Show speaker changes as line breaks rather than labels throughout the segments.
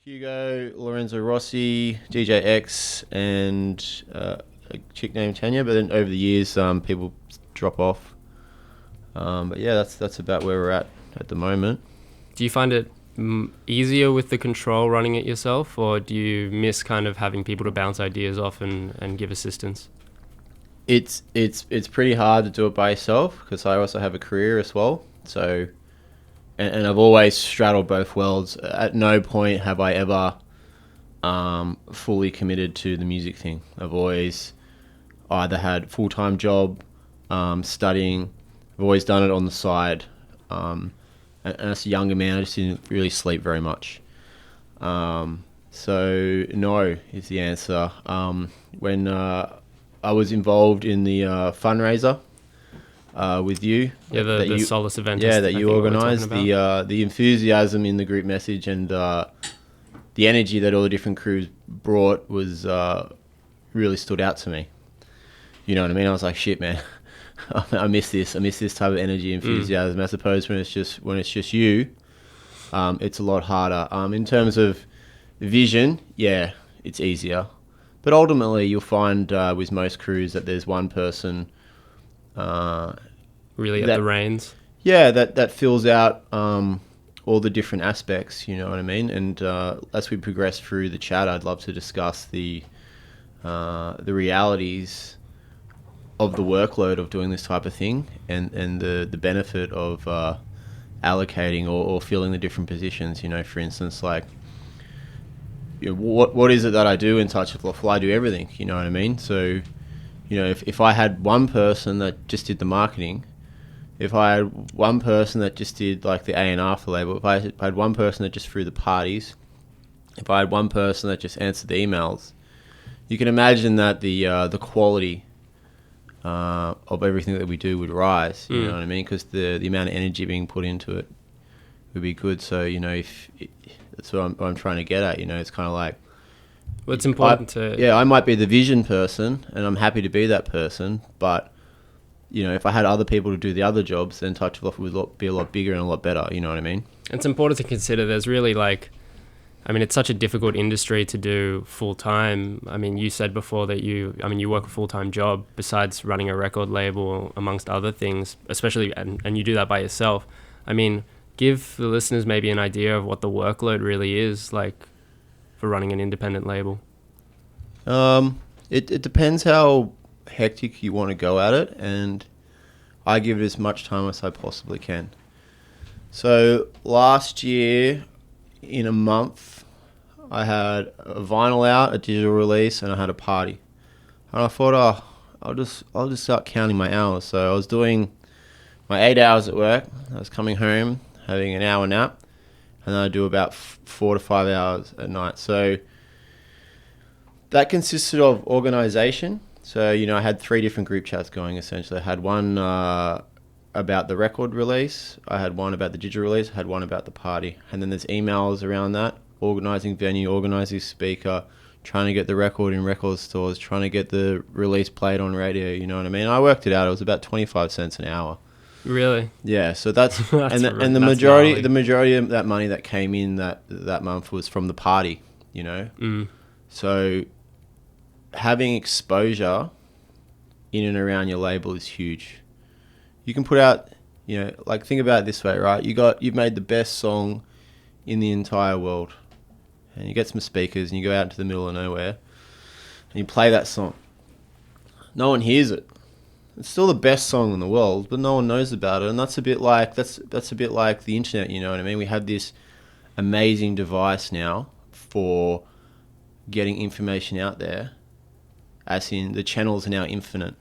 Hugo, Lorenzo Rossi, DJ X, and a chick named Tanya. But then over the years, people drop off. But yeah, that's about where we're at the moment.
Do you find it easier with the control running it yourself, or do you miss kind of having people to bounce ideas off and give assistance?
It's pretty hard to do it by yourself because I also have a career as well. So, and I've always straddled both worlds. At no point have I ever fully committed to the music thing. I've always either had full-time job, studying. I've always done it on the side. And as a younger man, I just didn't really sleep very much. So no is the answer. When I was involved in the fundraiser with you,
The Solace event.
yeah, that you organised, the enthusiasm in the group message and the energy that all the different crews brought was really stood out to me. You know what I mean? I was like, shit, man. I miss this. I miss this type of energy, enthusiasm. As opposed to when it's just you, it's a lot harder. In terms of vision, yeah, it's easier. But ultimately, you'll find with most crews that there's one person
really at the reins.
Yeah, that fills out all the different aspects. You know what I mean? And as we progress through the chat, I'd love to discuss the realities of the workload of doing this type of thing and the benefit of allocating or filling the different positions. You know, for instance, like, you know, what is it that I do in Touch of Loft? Well, I do everything. You know what I mean? So, you know, if I had one person that just did the marketing, if I had one person that just did like the A&R for label, if I had one person that just threw the parties, if I had one person that just answered the emails, you can imagine that the quality of everything that we do would rise. You know what I mean? Because the amount of energy being put into it would be good. So, you know, that's what I'm trying to get at. You know, it's kind of like,
well, it's important
I might be the vision person, and I'm happy to be that person. But, you know, if I had other people to do the other jobs, then Touch of Loft would be a lot bigger and a lot better. You know what I mean?
It's important to consider there's really it's such a difficult industry to do full time. I mean, you said before that you work a full time job besides running a record label, amongst other things, especially, and you do that by yourself. I mean, give the listeners maybe an idea of what the workload really is like for running an independent label.
It depends how hectic you want to go at it, and I give it as much time as I possibly can. So last year, in a month, I had a vinyl out, a digital release, and I had a party. And I thought, I'll just start counting my hours. So I was doing my 8 hours at work. I was coming home, having an hour nap, and then I do about 4 to 5 hours at night. So that consisted of organisation. So, you know, I had 3 different group chats going, essentially. I had one about the record release, I had one about the digital release, I had one about the party. And then there's emails around that, organising venue, organising speaker, trying to get the record in record stores, trying to get the release played on radio, you know what I mean? I worked it out, it was about 25 cents an hour.
Really?
Yeah, so that's, the majority of that money that came in that month was from the party, you know? So having exposure in and around your label is huge. You can put out, you know, like, think about it this way, right? You've made the best song in the entire world, and you get some speakers and you go out into the middle of nowhere and you play that song. No one hears it. It's still the best song in the world, but no one knows about it. And that's a bit like the internet, you know what I mean? We have this amazing device now for getting information out there, as in the channels are now infinite,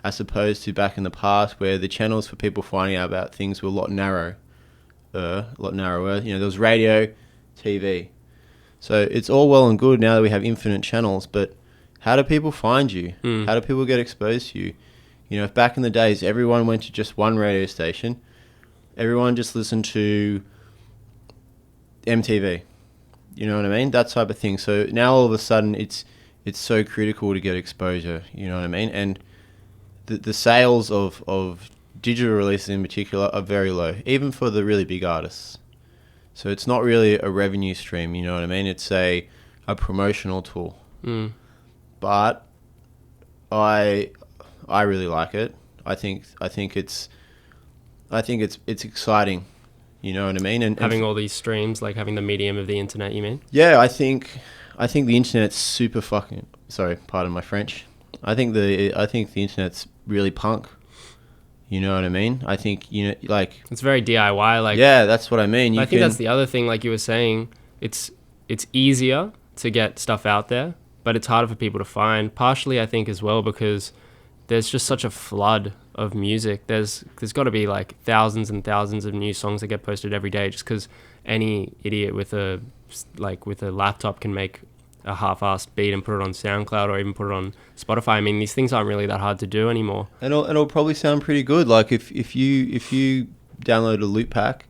as opposed to back in the past where the channels for people finding out about things were a lot narrower. You know, there was radio, TV. So it's all well and good now that we have infinite channels, but how do people find you? How do people get exposed to you? You know, if back in the days everyone went to just one radio station, everyone just listened to MTV. You know what I mean? That type of thing. So now all of a sudden it's so critical to get exposure. You know what I mean? And the sales of digital releases in particular are very low, even for the really big artists. So it's not really a revenue stream, you know what I mean? It's a promotional tool. But I really like it. I think it's exciting, you know what I mean? And
having all these streams, like having the medium of the internet, you mean?
Yeah, I think the internet's super fucking, sorry, pardon my French. I think the internet's really punk. You know what I mean? I think, you know, like,
it's very DIY. Like,
yeah, that's what I mean.
I think that's the other thing. Like you were saying, it's easier to get stuff out there, but it's harder for people to find. Partially, I think, as well, because there's just such a flood of music. There's got to be like thousands and thousands of new songs that get posted every day, just because any idiot with a laptop can make a half-assed beat and put it on SoundCloud or even put it on Spotify. I mean, these things aren't really that hard to do anymore.
And it'll probably sound pretty good. Like if you download a loop pack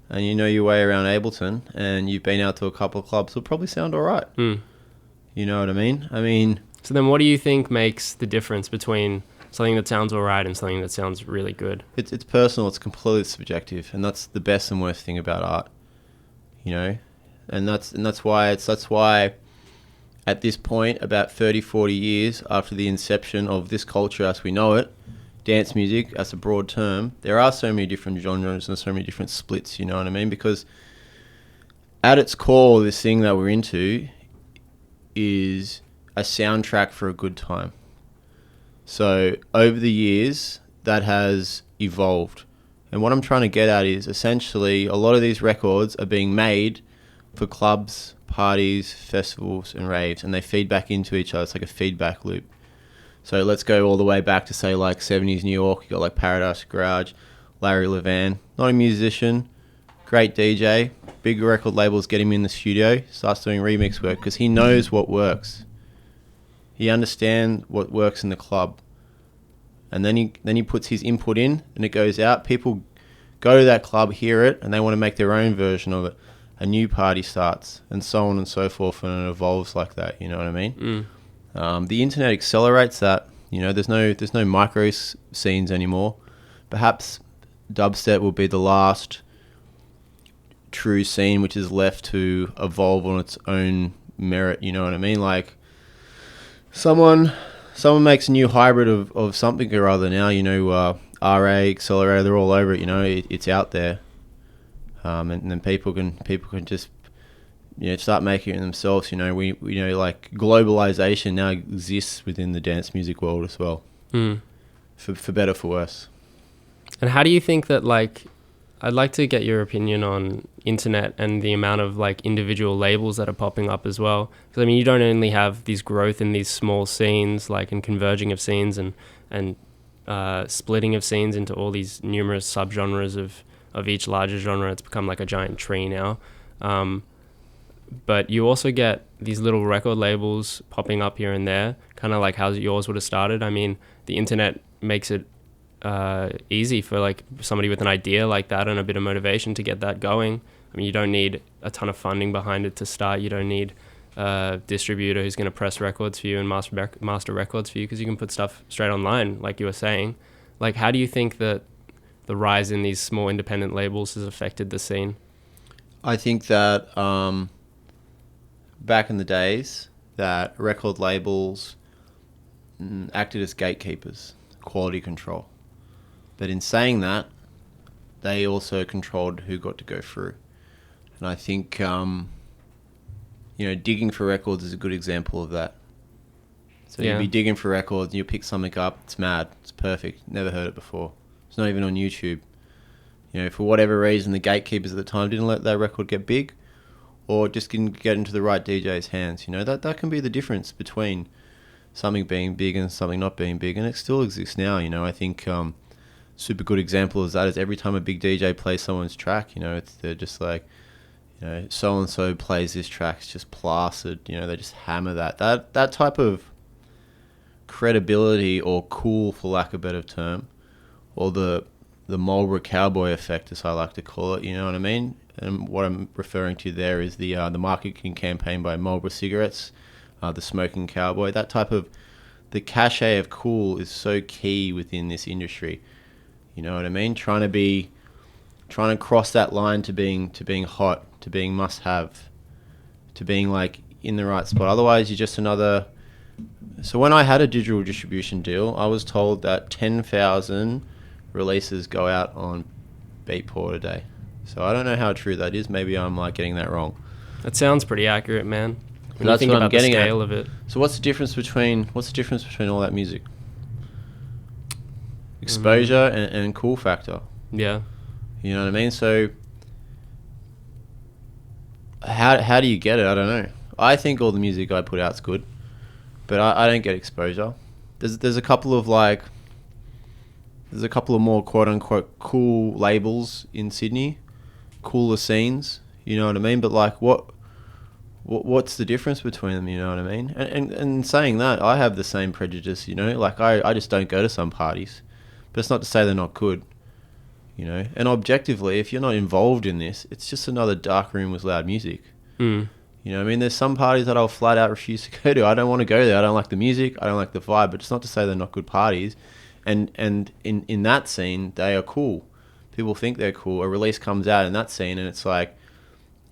and you know your way around Ableton and you've been out to a couple of clubs, it'll probably sound all right. You know what I mean? So
then what do you think makes the difference between something that sounds all right and something that sounds really good?
It's personal. It's completely subjective, and that's the best and worst thing about art. You know, and that's why at this point, about 30, 40 years after the inception of this culture as we know it, dance music as a broad term, there are so many different genres and so many different splits, you know what I mean? Because at its core, this thing that we're into is a soundtrack for a good time. So over the years, that has evolved. And what I'm trying to get at is essentially a lot of these records are being made for clubs, parties, festivals, and raves, and they feed back into each other. It's like a feedback loop. So let's go all the way back to, say, like 70s New York. You got like Paradise Garage, Larry Levan, not a musician, great DJ. Big record labels get him in the studio, starts doing remix work because he knows what works. He understands what works in the club, and then he puts his input in, and it goes out. People go to that club, hear it, and they want to make their own version of it. A new party starts, and so on and so forth, and it evolves like that. You know what I mean? The internet accelerates that. You know, there's no micro scenes anymore. Perhaps dubstep will be the last true scene which is left to evolve on its own merit. You know what I mean? Like someone makes a new hybrid of something or other now. You know, RA, Accelerator, they're all over it. You know, it's out there. And then people can just, you know, start making it themselves. You know, we know, like, globalization now exists within the dance music world as well, for better, for worse.
And how do you think that, like, I'd like to get your opinion on internet and the amount of, like, individual labels that are popping up as well. Because I mean, you don't only have these growth in these small scenes, like, and converging of scenes and splitting of scenes into all these numerous subgenres of each larger genre. It's become like a giant tree now. But you also get these little record labels popping up here and there, kind of like how yours would have started. I mean, the internet makes it easy for like somebody with an idea like that and a bit of motivation to get that going. I mean, you don't need a ton of funding behind it to start. You don't need a distributor who's going to press records for you and master records for you, because you can put stuff straight online, like you were saying. Like, how do you think that the rise in these small independent labels has affected the scene?
I think that back in the days, that record labels acted as gatekeepers, quality control. But in saying that, they also controlled who got to go through. And I think, you know, digging for records is a good example of that. So you'll be digging for records, and you'll pick something up, it's mad, it's perfect, never heard it before. It's not even on YouTube. You know, for whatever reason, the gatekeepers at the time didn't let that record get big, or just didn't get into the right DJ's hands. You know, that can be the difference between something being big and something not being big, and it still exists now. You know, I think super good example of that is every time a big DJ plays someone's track, you know, they're just like, you know, so and so plays this track, it's just plastered. You know, they just hammer that type of credibility, or cool, for lack of a better term, or the Marlboro cowboy effect, as I like to call it. You know what I mean? And what I'm referring to there is the marketing campaign by Marlboro cigarettes, the smoking cowboy. That type of, the cachet of cool is so key within this industry. You know what I mean? Trying to be trying to cross that line to being hot, to being must have, to being like in the right spot. Otherwise, you're just another. So when I had a digital distribution deal, I was told that 10,000 releases go out on Beatport a day. So I don't know how true that is. Maybe I'm like getting that wrong.
That sounds pretty accurate, man. When
That's
you think
what
about
I'm getting
the scale
at.
of it.
So what's the difference between all that music? Exposure and cool factor.
Yeah.
You know what I mean? So how do you get it? I don't know. I think all the music I put out's good, but I don't get exposure. There's a couple of more quote unquote cool labels in Sydney, cooler scenes. You know what I mean? But like what's the difference between them? You know what I mean? And saying that, I have the same prejudice. You know, like I just don't go to some parties, but it's not to say they're not good. You know, and objectively, if you're not involved in this, it's just another dark room with loud music. You know what I mean? There's some parties that I'll flat out refuse to go to. I don't want to go there. I don't like the music. I don't like the vibe. But it's not to say they're not good parties. And in that scene, they are cool. People think they're cool. A release comes out in that scene, and it's like,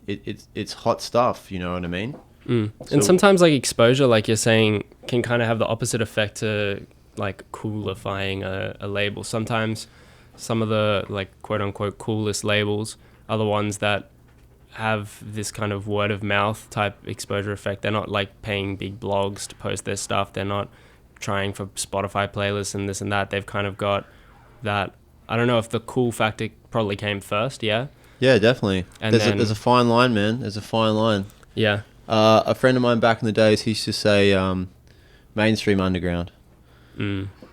it's hot stuff. You know what I mean? So,
and sometimes like exposure, like you're saying, can kind of have the opposite effect to like coolifying a label. Sometimes some of the like quote unquote coolest labels are the ones that have this kind of word of mouth type exposure effect. They're not like paying big blogs to post their stuff. They're not trying for Spotify playlists and this and that. They've kind of got that. I don't know if the cool factor probably came first. Yeah,
definitely. And there's a fine line, man. There's a fine line.
Yeah.
A friend of mine back in the days, he used to say mainstream underground.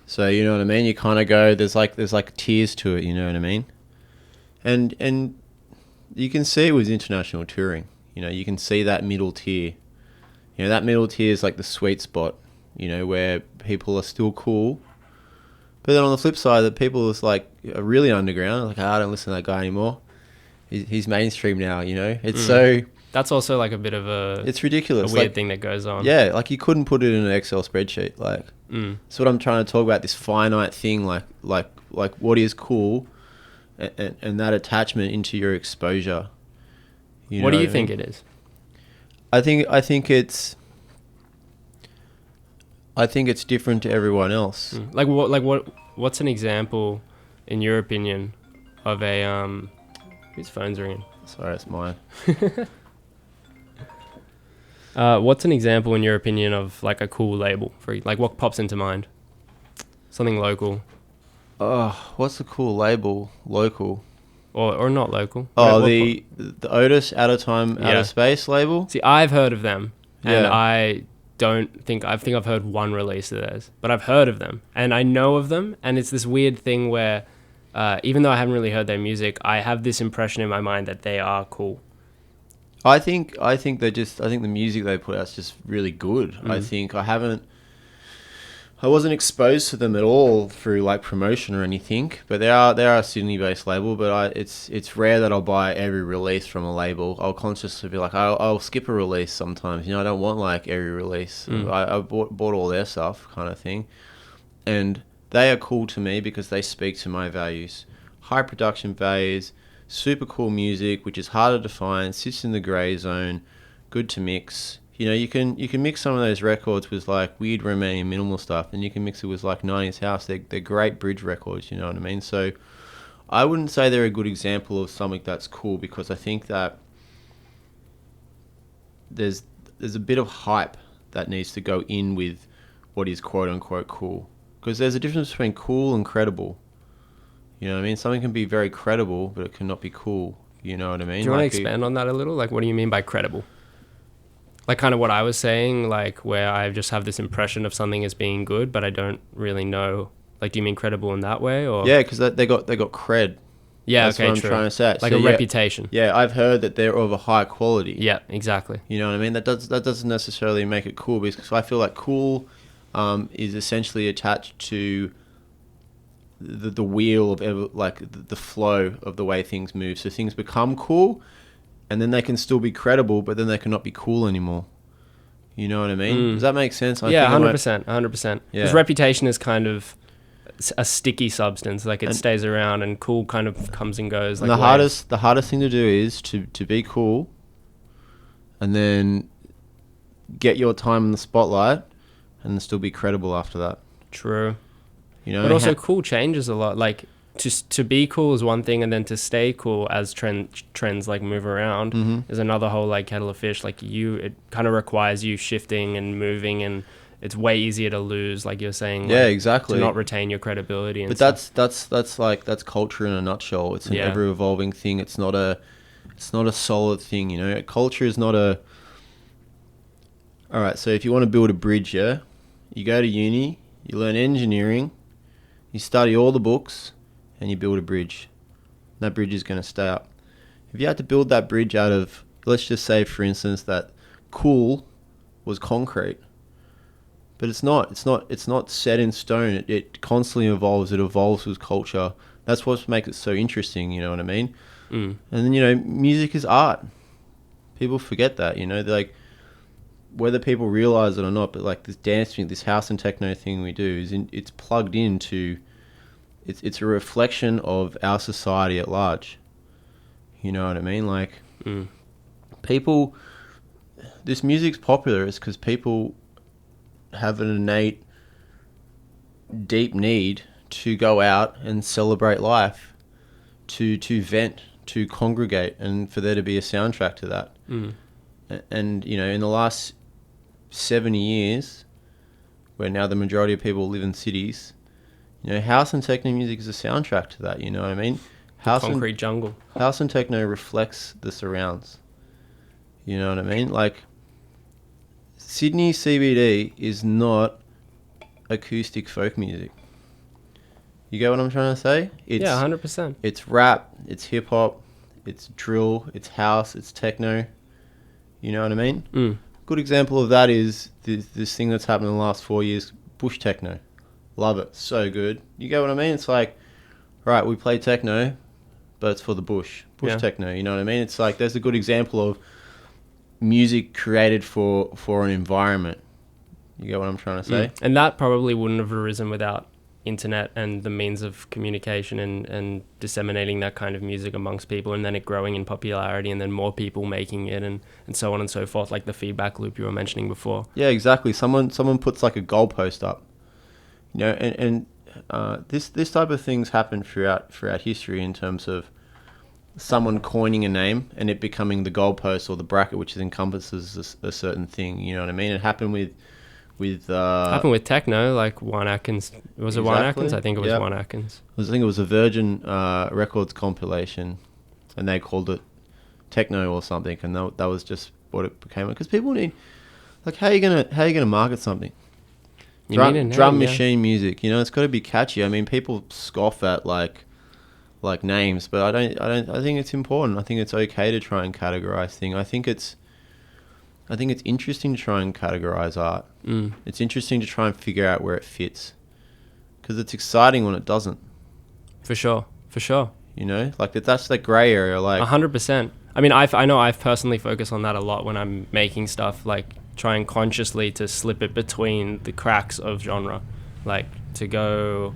So you know what I mean? You kind of go, there's like tiers to it, you know what I mean? And you can see it with international touring. You know, you can see that middle tier. You know, that middle tier is like the sweet spot, you know, where people are still cool. But then on the flip side, the people is like are really underground, like, I don't listen to that guy anymore. He's mainstream now, you know? It's so...
That's also like a bit of
it's ridiculous.
A weird thing that goes on.
Yeah, like you couldn't put it in an Excel spreadsheet. Like, that's what I'm trying to talk about, this finite thing, like what is cool and that attachment into your exposure.
What do you think it is?
I think it's different to everyone else.
What's an example, in your opinion, of a whose phone's ringing?
Sorry, it's mine.
What's an example, in your opinion, of like a cool label? For like, what pops into mind? Something local.
What's a cool label? Local.
Or not local.
The Otis Out of Time, Out of Space label?
See, I've heard of them. And I think I've heard one release of theirs. But I've heard of them. And I know of them. And it's this weird thing where, even though I haven't really heard their music, I have this impression in my mind that they are cool.
I think the music they put out is just really good. I wasn't exposed to them at all through like promotion or anything, but they are a Sydney based label, but it's rare that I'll buy every release from a label. I'll consciously be like, I'll skip a release sometimes, you know. I don't want like every release. I bought all their stuff kind of thing, and they are cool to me because they speak to my values. High production values, super cool music, which is harder to find, sits in the grey zone, good to mix. You know, you can mix some of those records with like weird Romanian minimal stuff, and you can mix it with like 90s house. They're great bridge records, you know what I mean? So I wouldn't say they're a good example of something that's cool, because I think that there's a bit of hype that needs to go in with what is quote unquote cool. Because there's a difference between cool and credible. You know what I mean? Something can be very credible, but it cannot be cool. You know what I mean?
Do you want to expand on that a little? Like, what do you mean by credible? Like kind of what I was saying, like where I just have this impression of something as being good, but I don't really know. Like, do you mean credible in that way, or?
Yeah, because they got cred.
Yeah,
that's
okay,
what I'm trying to say.
Like a reputation.
Yeah, I've heard that they're of a high quality.
Yeah, exactly.
You know what I mean? That doesn't necessarily make it cool, because I feel like cool is essentially attached to the wheel of like the flow of the way things move. So things become cool, and then they can still be credible, but then they cannot be cool anymore. You know what I mean? Does that make sense?
Yeah, 100%. 100%. Because reputation is kind of a sticky substance, like it stays around, and cool kind of comes and goes.
And
like
the hardest thing to do is to be cool, and then get your time in the spotlight, and still be credible after that.
True.
You know,
but also cool changes a lot. Like to be cool is one thing, and then to stay cool as trends like move around is another whole like kettle of fish. Like it kind of requires you shifting and moving, and it's way easier to lose, like you're saying.
Yeah,
like,
exactly.
To not retain your credibility.
But that's culture in a nutshell. It's an ever evolving thing. It's not a solid thing. You know, culture is not a. All right, so if you want to build a bridge, you go to uni, you learn engineering, you study all the books, and you build a bridge. That bridge is going to stay up. If you had to build that bridge out of, let's just say, for instance, that cool was concrete, but it's not set in stone. It constantly evolves. It evolves with culture. That's what makes it so interesting. You know what I mean? And then, you know, music is art. People forget that. You know, they're like, whether people realize it or not, but like this dance thing, this house and techno thing we do it's plugged into. It's a reflection of our society at large. You know what I mean? Like, people, this music's popular is because people have an innate, deep need to go out and celebrate life, to vent, to congregate, and for there to be a soundtrack to that. And, you know, in the last 70 years, where now the majority of people live in cities, you know, house and techno music is a soundtrack to that. You know what I mean?
Concrete jungle.
House and techno reflects the surrounds. You know what I mean? Like, Sydney CBD is not acoustic folk music. You get what I'm trying to say?
It's, 100%.
It's rap, it's hip hop, it's drill, it's house, it's techno. You know what I mean? Good example of that is this thing that's happened in the last 4 years, bush techno. Love it. So good. You get what I mean? It's like, right, we play techno, but it's for the bush. Bush techno, you know what I mean? It's like, there's a good example of music created for an environment. You get what I'm trying to say?
And that probably wouldn't have arisen without internet and the means of communication and disseminating that kind of music amongst people, and then it growing in popularity, and then more people making it, and so on and so forth, like the feedback loop you were mentioning before. Yeah,
exactly. Someone puts like a goalpost up, you know, and this type of things happen throughout history in terms of someone coining a name and it becoming the goalpost or the bracket which encompasses a certain thing. You know what I mean? It happened with
happened with techno, like Juan Atkins. Was it Juan Atkins? I think it was Juan Atkins.
I think it was a Virgin Records compilation, and they called it techno or something, and that was just what it became. Because people need, like, how are you gonna market something? Drum machine music, you know, it's got to be catchy. I mean, people scoff at like names, but I think it's important. I think it's okay to try and categorize things. I think it's interesting to try and categorize art. It's interesting to try and figure out where it fits, because it's exciting when it doesn't.
For sure.
You know, like that's the gray area. Like
100%. I mean, I know I've personally focused on that a lot when I'm making stuff, like trying consciously to slip it between the cracks of genre, like to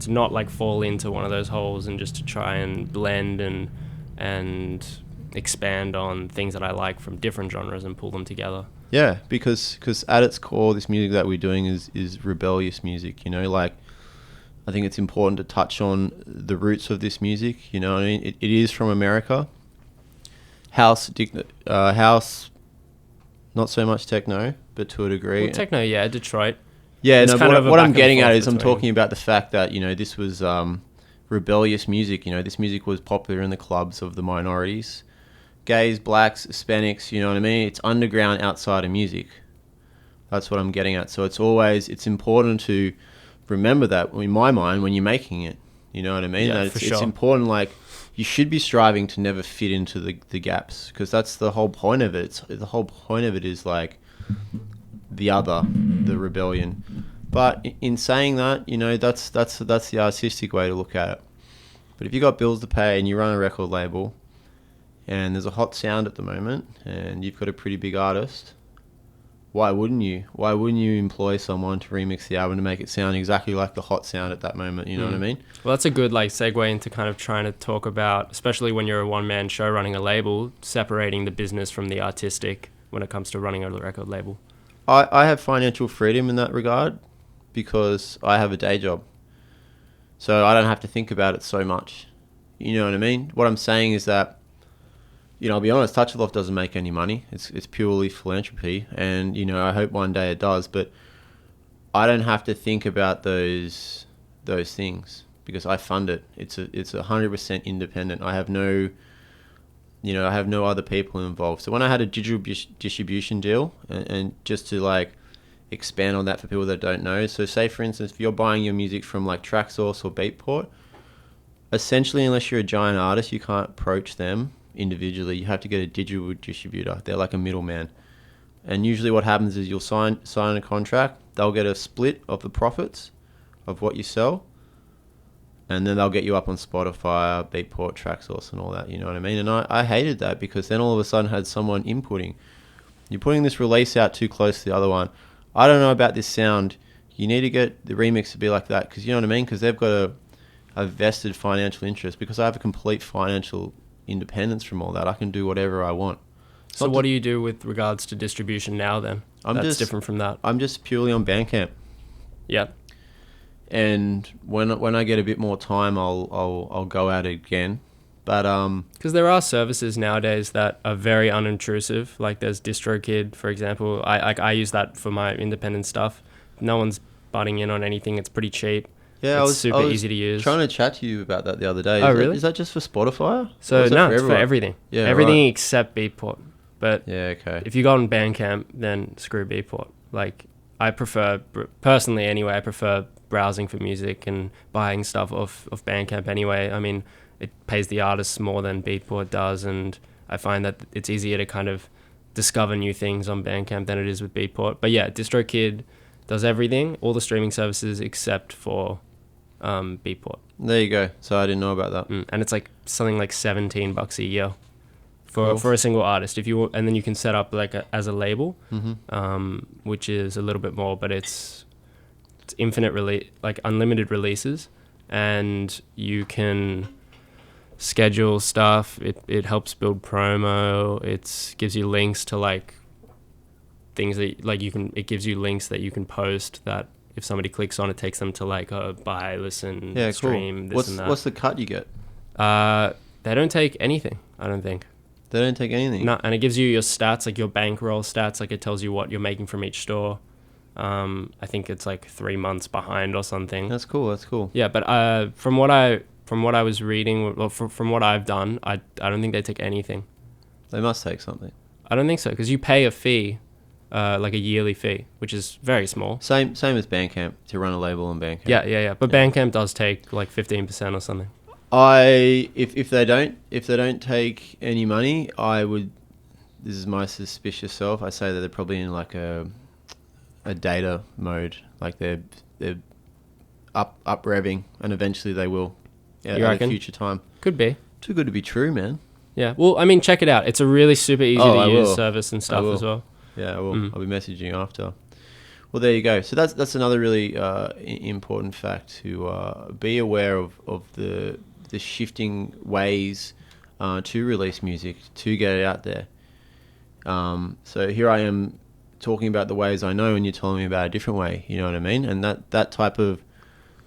not like fall into one of those holes, and just to try and blend and expand on things that I like from different genres and pull them together.
Yeah, because at its core, this music that we're doing is rebellious music. You know, like, I think it's important to touch on the roots of this music. You know what I mean? It is from America. House, not so much techno, but to a degree.
Well, techno, Detroit.
Yeah, no, what I'm getting at is I'm talking about the fact that, you know, this was rebellious music. You know, this music was popular in the clubs of the minorities. Gays, blacks, Hispanics, you know what I mean? It's underground outside of music. That's what I'm getting at. So it's important to remember that, in my mind, when you're making it. You know what I mean?
Yeah,
it's
sure.
important, like, you should be striving to never fit into the gaps, because that's the whole point of it. The whole point of it is, like, the other, the rebellion. But in saying that, you know, that's the artistic way to look at it. But if you got bills to pay and you run a record label, and there's a hot sound at the moment, and you've got a pretty big artist, why wouldn't you? Why wouldn't you employ someone to remix the album to make it sound exactly like the hot sound at that moment? You know what I mean?
Well, that's a good like segue into kind of trying to talk about, especially when you're a one-man show running a label, separating the business from the artistic when it comes to running a record label.
I have financial freedom in that regard because I have a day job. So I don't have to think about it so much. You know what I mean? What I'm saying is that, you know, I'll be honest, Touch of Loft doesn't make any money. It's purely philanthropy. And, you know, I hope one day it does. But I don't have to think about those things because I fund it. It's 100% independent. I have no other people involved. So when I had a digital distribution deal, and just to like expand on that for people that don't know, so say for instance, if you're buying your music from like TrackSource or Beatport, essentially unless you're a giant artist, you can't approach them individually. You have to get a digital distributor. They're like a middleman. And usually what happens is you'll sign a contract, they'll get a split of the profits of what you sell, and then they'll get you up on Spotify, Beatport, TrackSource, and all that. You know what I mean? And I hated that because then all of a sudden had someone inputting. You're putting this release out too close to the other one. I don't know about this sound. You need to get the remix to be like that because, you know what I mean? Because they've got a vested financial interest. Because I have a complete financial independence from all that. I can do whatever I want.
So what do you do with regards to distribution now then? That's different from that.
I'm just purely on Bandcamp.
Yeah.
And when I get a bit more time, I'll go at it again. But
because there are services nowadays that are very unintrusive. Like there's DistroKid, for example. I use that for my independent stuff. No one's butting in on anything. It's pretty cheap.
Yeah,
it's super easy to use.
Trying to chat to you about that the other day.
Really?
Is that just for Spotify?
So no, it's for everything. Yeah, everything except Beatport. But
yeah, okay.
If you go on Bandcamp, then screw Beatport. Like I prefer, personally anyway, I prefer browsing for music and buying stuff off Bandcamp anyway. I mean, it pays the artists more than Beatport does, and I find that it's easier to kind of discover new things on Bandcamp than it is with Beatport. But yeah, DistroKid does everything, all the streaming services except for Beatport.
There you go. So I didn't know about that.
And it's like something like $17 a year for a single artist. And then you can set up like as a label, which is a little bit more, but it's infinite like unlimited releases, and you can schedule stuff. It helps build promo. It gives you links to like things that like it gives you links that you can post that if somebody clicks on, it takes them to like a buy, listen, stream,
cool.
and that.
What's the cut you get?
They don't take anything, I don't think.
They don't take anything?
No, and it gives you your stats, like your bankroll stats, like it tells you what you're making from each store. I think it's like 3 months behind or something.
That's cool.
Yeah, but from what I was reading, or from what I've done, I don't think they take anything.
They must take something.
I don't think so, because you pay a fee, like a yearly fee, which is very small.
Same as Bandcamp to run a label on Bandcamp.
Yeah. But Bandcamp does take like 15% or something.
If they don't take any money, I would. This is my suspicious self. I say that they're probably in like a data mode, like they're up revving, and eventually they will. Yeah,
you reckon?
At a future time.
Could be.
Too good to be true, man.
Yeah. Well, I mean, check it out. It's a really super easy to use service and stuff as well.
Yeah, I will. I'll be messaging you after. Well, there you go. So that's another really important fact to be aware of the shifting ways to release music, to get it out there. So here I am talking about the ways I know, and you're telling me about a different way. You know what I mean? And that type of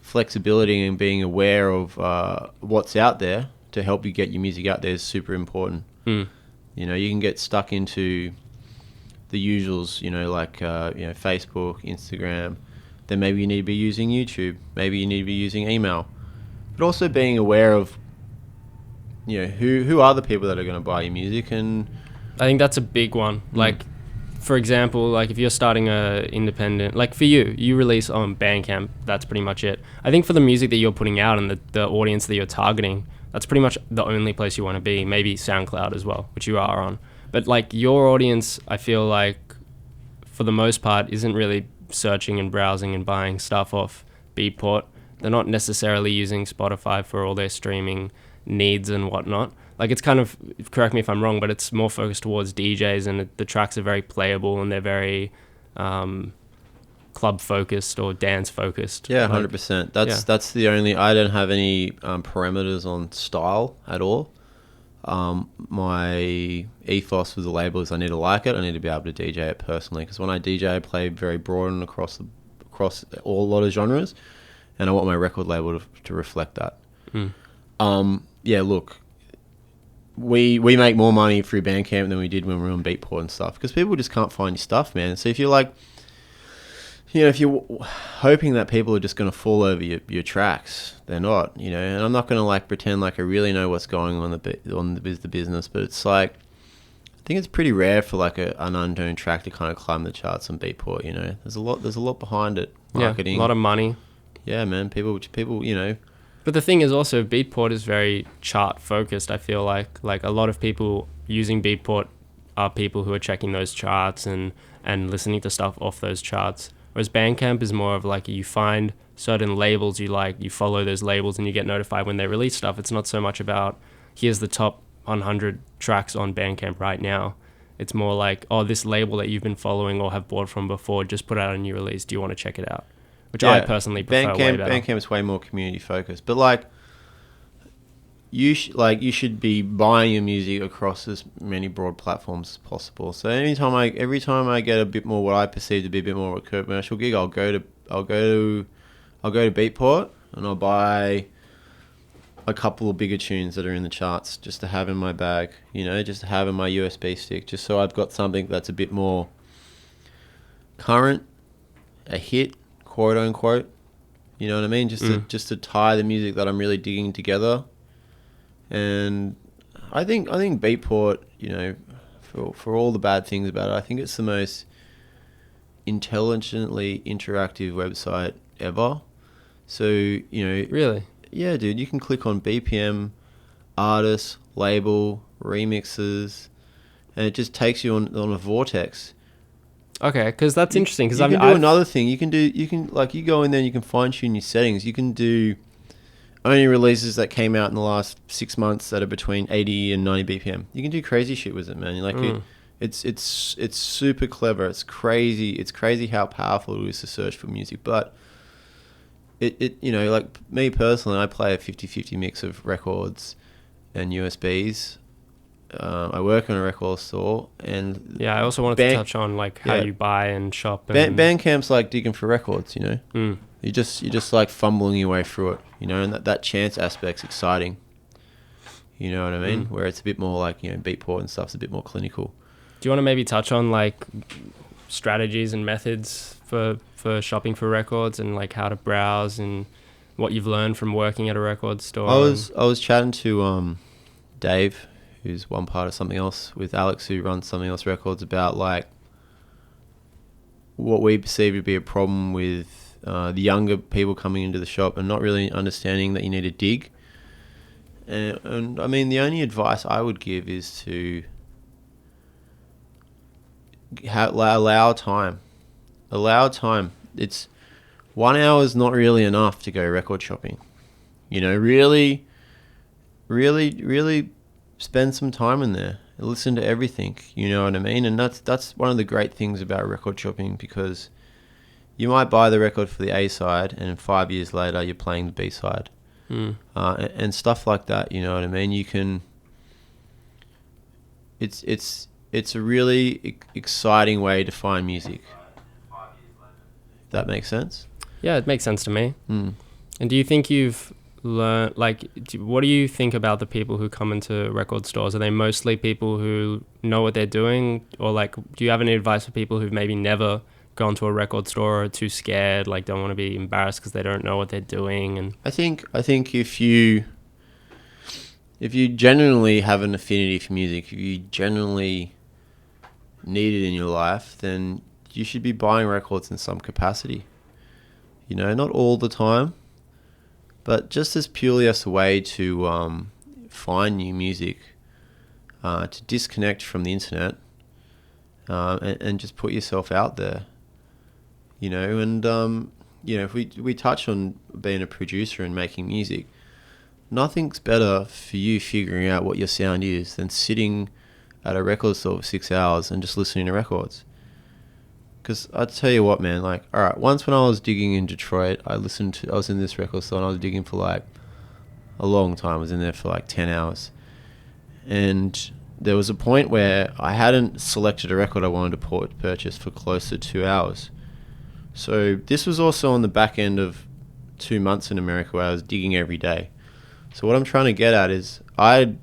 flexibility and being aware of what's out there to help you get your music out there is super important. You know, you can get stuck into the usuals, you know, like Facebook, Instagram. Then maybe you need to be using YouTube. Maybe you need to be using email. But also being aware of, you know, who are the people that are going to buy your music. And
I think that's a big one. Like, for example, like if you're starting a independent, like for you release on Bandcamp, that's pretty much it. I think for the music that you're putting out and the audience that you're targeting, that's pretty much the only place you want to be. Maybe SoundCloud as well, which you are on. But like your audience, I feel like for the most part isn't really searching and browsing and buying stuff off Beatport. They're not necessarily using Spotify for all their streaming needs and whatnot. Like it's kind of, correct me if I'm wrong, but it's more focused towards DJs, and the tracks are very playable and they're very club focused or dance focused.
Yeah, 100%. That's the only. I don't have any parameters on style at all. My ethos with the label is I need to like it. I need to be able to DJ it personally, because when I DJ, I play very broad and across a lot of genres, and I want my record label to reflect that. Yeah, look, we make more money through Bandcamp than we did when we were on Beatport and stuff, because people just can't find your stuff, man. So if you're like, if you're hoping that people are just going to fall over your tracks, they're not, and I'm not going to like pretend like I really know what's going on the business, but it's like, I think it's pretty rare for like an unknown track to kind of climb the charts on Beatport, there's a lot behind it. Marketing.
Yeah, a lot of money.
Yeah, man, people,
But the thing is also, Beatport is very chart focused. I feel like a lot of people using Beatport are people who are checking those charts and listening to stuff off those charts. Whereas Bandcamp is more of like, you find certain labels you like, you follow those labels and you get notified when they release stuff. It's not so much about, here's the top 100 tracks on Bandcamp right now. It's more like, oh, this label that you've been following or have bought from before just put out a new release. Do you want to check it out? Which I personally prefer way better.
Bandcamp is way more community focused. But like, you should be buying your music across as many broad platforms as possible. So every time I get a bit more, what I perceive to be a bit more of a commercial gig, I'll go to Beatport and I'll buy a couple of bigger tunes that are in the charts just to have in my bag, just to have in my USB stick, just so I've got something that's a bit more current, a hit, quote unquote. You know what I mean? Just to tie the music that I'm really digging together. And I think Beatport, for all the bad things about it, I think it's the most intelligently interactive website ever. So,
Really?
Yeah, dude, you can click on BPM, artist, label, remixes, and it just takes you on a vortex.
Okay, because that's interesting. Because
you can do another thing. You can go in there and you can fine tune your settings. You can do only releases that came out in the last 6 months that are between 80 and 90 BPM. You can do crazy shit with it, man. It's super clever. It's crazy. It's crazy how powerful it is to search for music. But it like me personally, I play a 50-50 mix of records and USBs. I work in a record store, and
I also wanted to touch on like how you buy and shop. And
Bandcamp's like digging for records, You just like fumbling your way through it, and that chance aspect's exciting. You know what I mean? Where it's a bit more like, Beatport and stuff's a bit more clinical.
Do you want to maybe touch on like strategies and methods for shopping for records and like how to browse and what you've learned from working at a record store?
I was chatting to Dave, who's one part of Something Else, with Alex, who runs Something Else Records, about like what we perceive to be a problem with the younger people coming into the shop and not really understanding that you need to dig. And I mean, the only advice I would give is to allow time. It's 1 hour is not really enough to go record shopping. Really, really, really spend some time in there. Listen to everything. You know what I mean? And that's one of the great things about record shopping, because you might buy the record for the A side, and 5 years later you're playing the B side, and stuff like that. You know what I mean? You can. It's a really exciting way to find music. If that makes sense?
Yeah, it makes sense to me. And do you think you've learned, what do you think about the people who come into record stores? Are they mostly people who know what they're doing, or like, do you have any advice for people who've maybe never gone to a record store, or are too scared, like don't want to be embarrassed because they don't know what they're doing? And
I think if you genuinely have an affinity for music, if you genuinely need it in your life, then you should be buying records in some capacity. Not all the time, but just as purely as a way to find new music, to disconnect from the internet, and just put yourself out there. If we touch on being a producer and making music, nothing's better for you figuring out what your sound is than sitting at a record store for 6 hours and just listening to records. because I tell you what, man. Like, all right, once when I was digging in Detroit, I was in this record store and I was digging for like a long time. I was in there for like 10 hours, and there was a point where I hadn't selected a record I wanted to purchase for close to 2 hours. So this was also on the back end of 2 months in America where I was digging every day. So what I'm trying to get at is I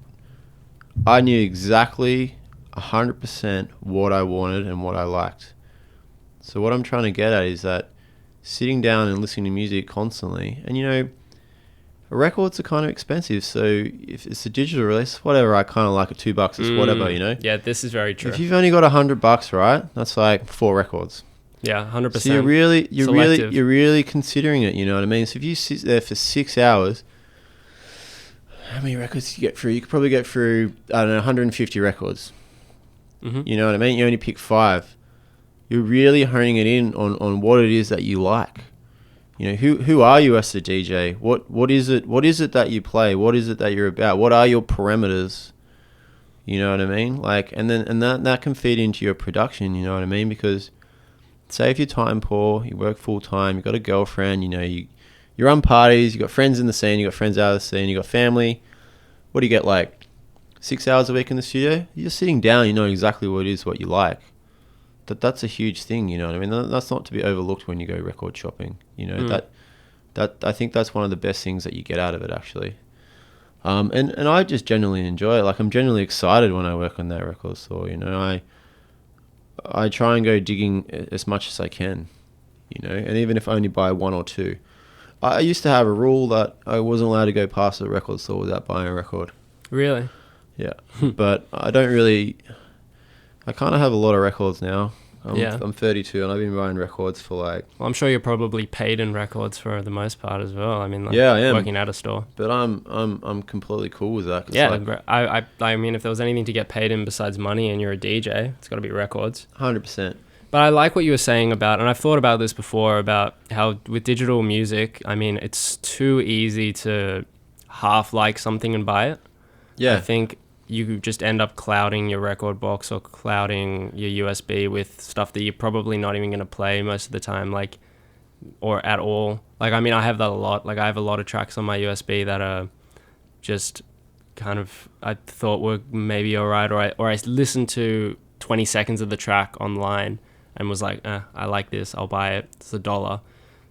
knew exactly 100% what I wanted and what I liked. So what I'm trying to get at is that sitting down and listening to music constantly, and you know, records are kind of expensive, so if it's a digital release, whatever, I kind of like it, $2, it's whatever, you know.
Yeah, this is very true.
If you've only got $100, right, that's like 4 records.
Yeah, 100%.
So you're really considering it, you know what I mean? So if you sit there for 6 hours, how many records do you get through? You could probably get through, I don't know, 150 records.
Mm-hmm.
You know what I mean? You only pick 5. You're really honing it in on what it is that you like. You know, who are you as a DJ? What is it that you play? What is it that you're about? What are your parameters? You know what I mean? Like, and that can feed into your production, you know what I mean? Because say if you're time poor, you work full time, you got a girlfriend, you know, you run parties, you got friends in the scene, you got friends out of the scene, you got family. What do you get, like 6 hours a week in the studio? You're sitting down, you know exactly what it is, what you like. That's a huge thing, you know what I mean? That's not to be overlooked when you go record shopping. You know, that I think that's one of the best things that you get out of it, actually. And I just genuinely enjoy it. Like, I'm genuinely excited when I work on that record store, you know. I try and go digging as much as I can, you know, and even if I only buy 1 or 2. I used to have a rule that I wasn't allowed to go past the record store without buying a record.
Really?
Yeah. But I don't really... I kind of have a lot of records now. I'm 32 and I've been buying records for like...
Well, I'm sure you're probably paid in records for the most part as well. I mean, like,
yeah, I am
working at a store.
But I'm completely cool with that.
Yeah, like, I mean, if there was anything to get paid in besides money and you're a DJ, it's got to be records.
100%.
But I like what you were saying about, and I've thought about this before, about how with digital music, I mean, it's too easy to half like something and buy it.
Yeah.
I think you just end up clouding your record box or clouding your USB with stuff that you're probably not even going to play most of the time, like, or at all. Like, I mean, I have that a lot. Like, I have a lot of tracks on my USB that are just kind of, I thought were maybe all right, or I listened to 20 seconds of the track online and was like, I like this, I'll buy it, it's $1.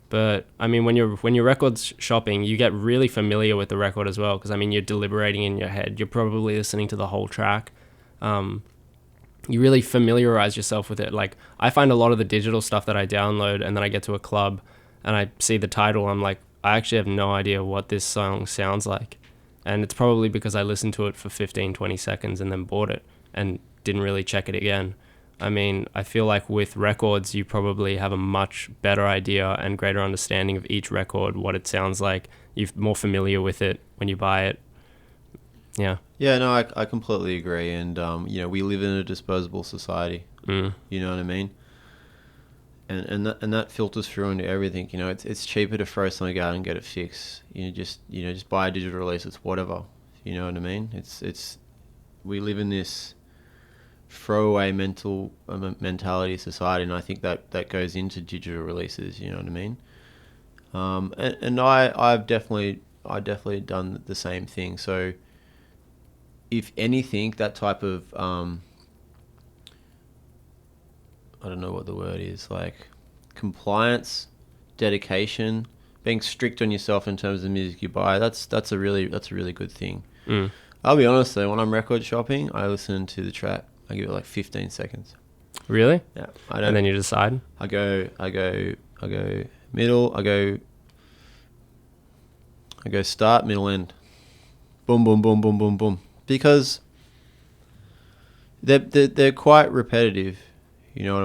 But I mean, when you're records shopping, you get really familiar with the record as well, because I mean, you're deliberating in your head, you're probably listening to the whole track. You really familiarize yourself with it. Like, I find a lot of the digital stuff that I download and then I get to a club and I see the title, I'm like, I actually have no idea what this song sounds like. And it's probably because I listened to it for 15, 20 seconds and then bought it and didn't really check it again. I mean, I feel like with records, you probably have a much better idea and greater understanding of each record, what it sounds like. You're more familiar with it when you buy it. Yeah.
Yeah, no, I completely agree. And, you know, we live in a disposable society. You know what I mean? And that filters through into everything. You know, it's cheaper to throw something out and get it fixed. Just buy a digital release. It's whatever. You know what I mean? We live in this throwaway mentality society, and I think that goes into digital releases. You know what I mean? And I've definitely done the same thing. So if anything, that type of I don't know what the word is, like compliance, dedication, being strict on yourself in terms of the music you buy, that's a really good thing. I'll be honest though, when I'm record shopping, I listen to the track. I give it like 15 seconds.
Really?
Yeah.
And then you decide?
I go middle, I go start, middle, end. Boom, boom, boom, boom, boom, boom. Because they're quite repetitive. You know what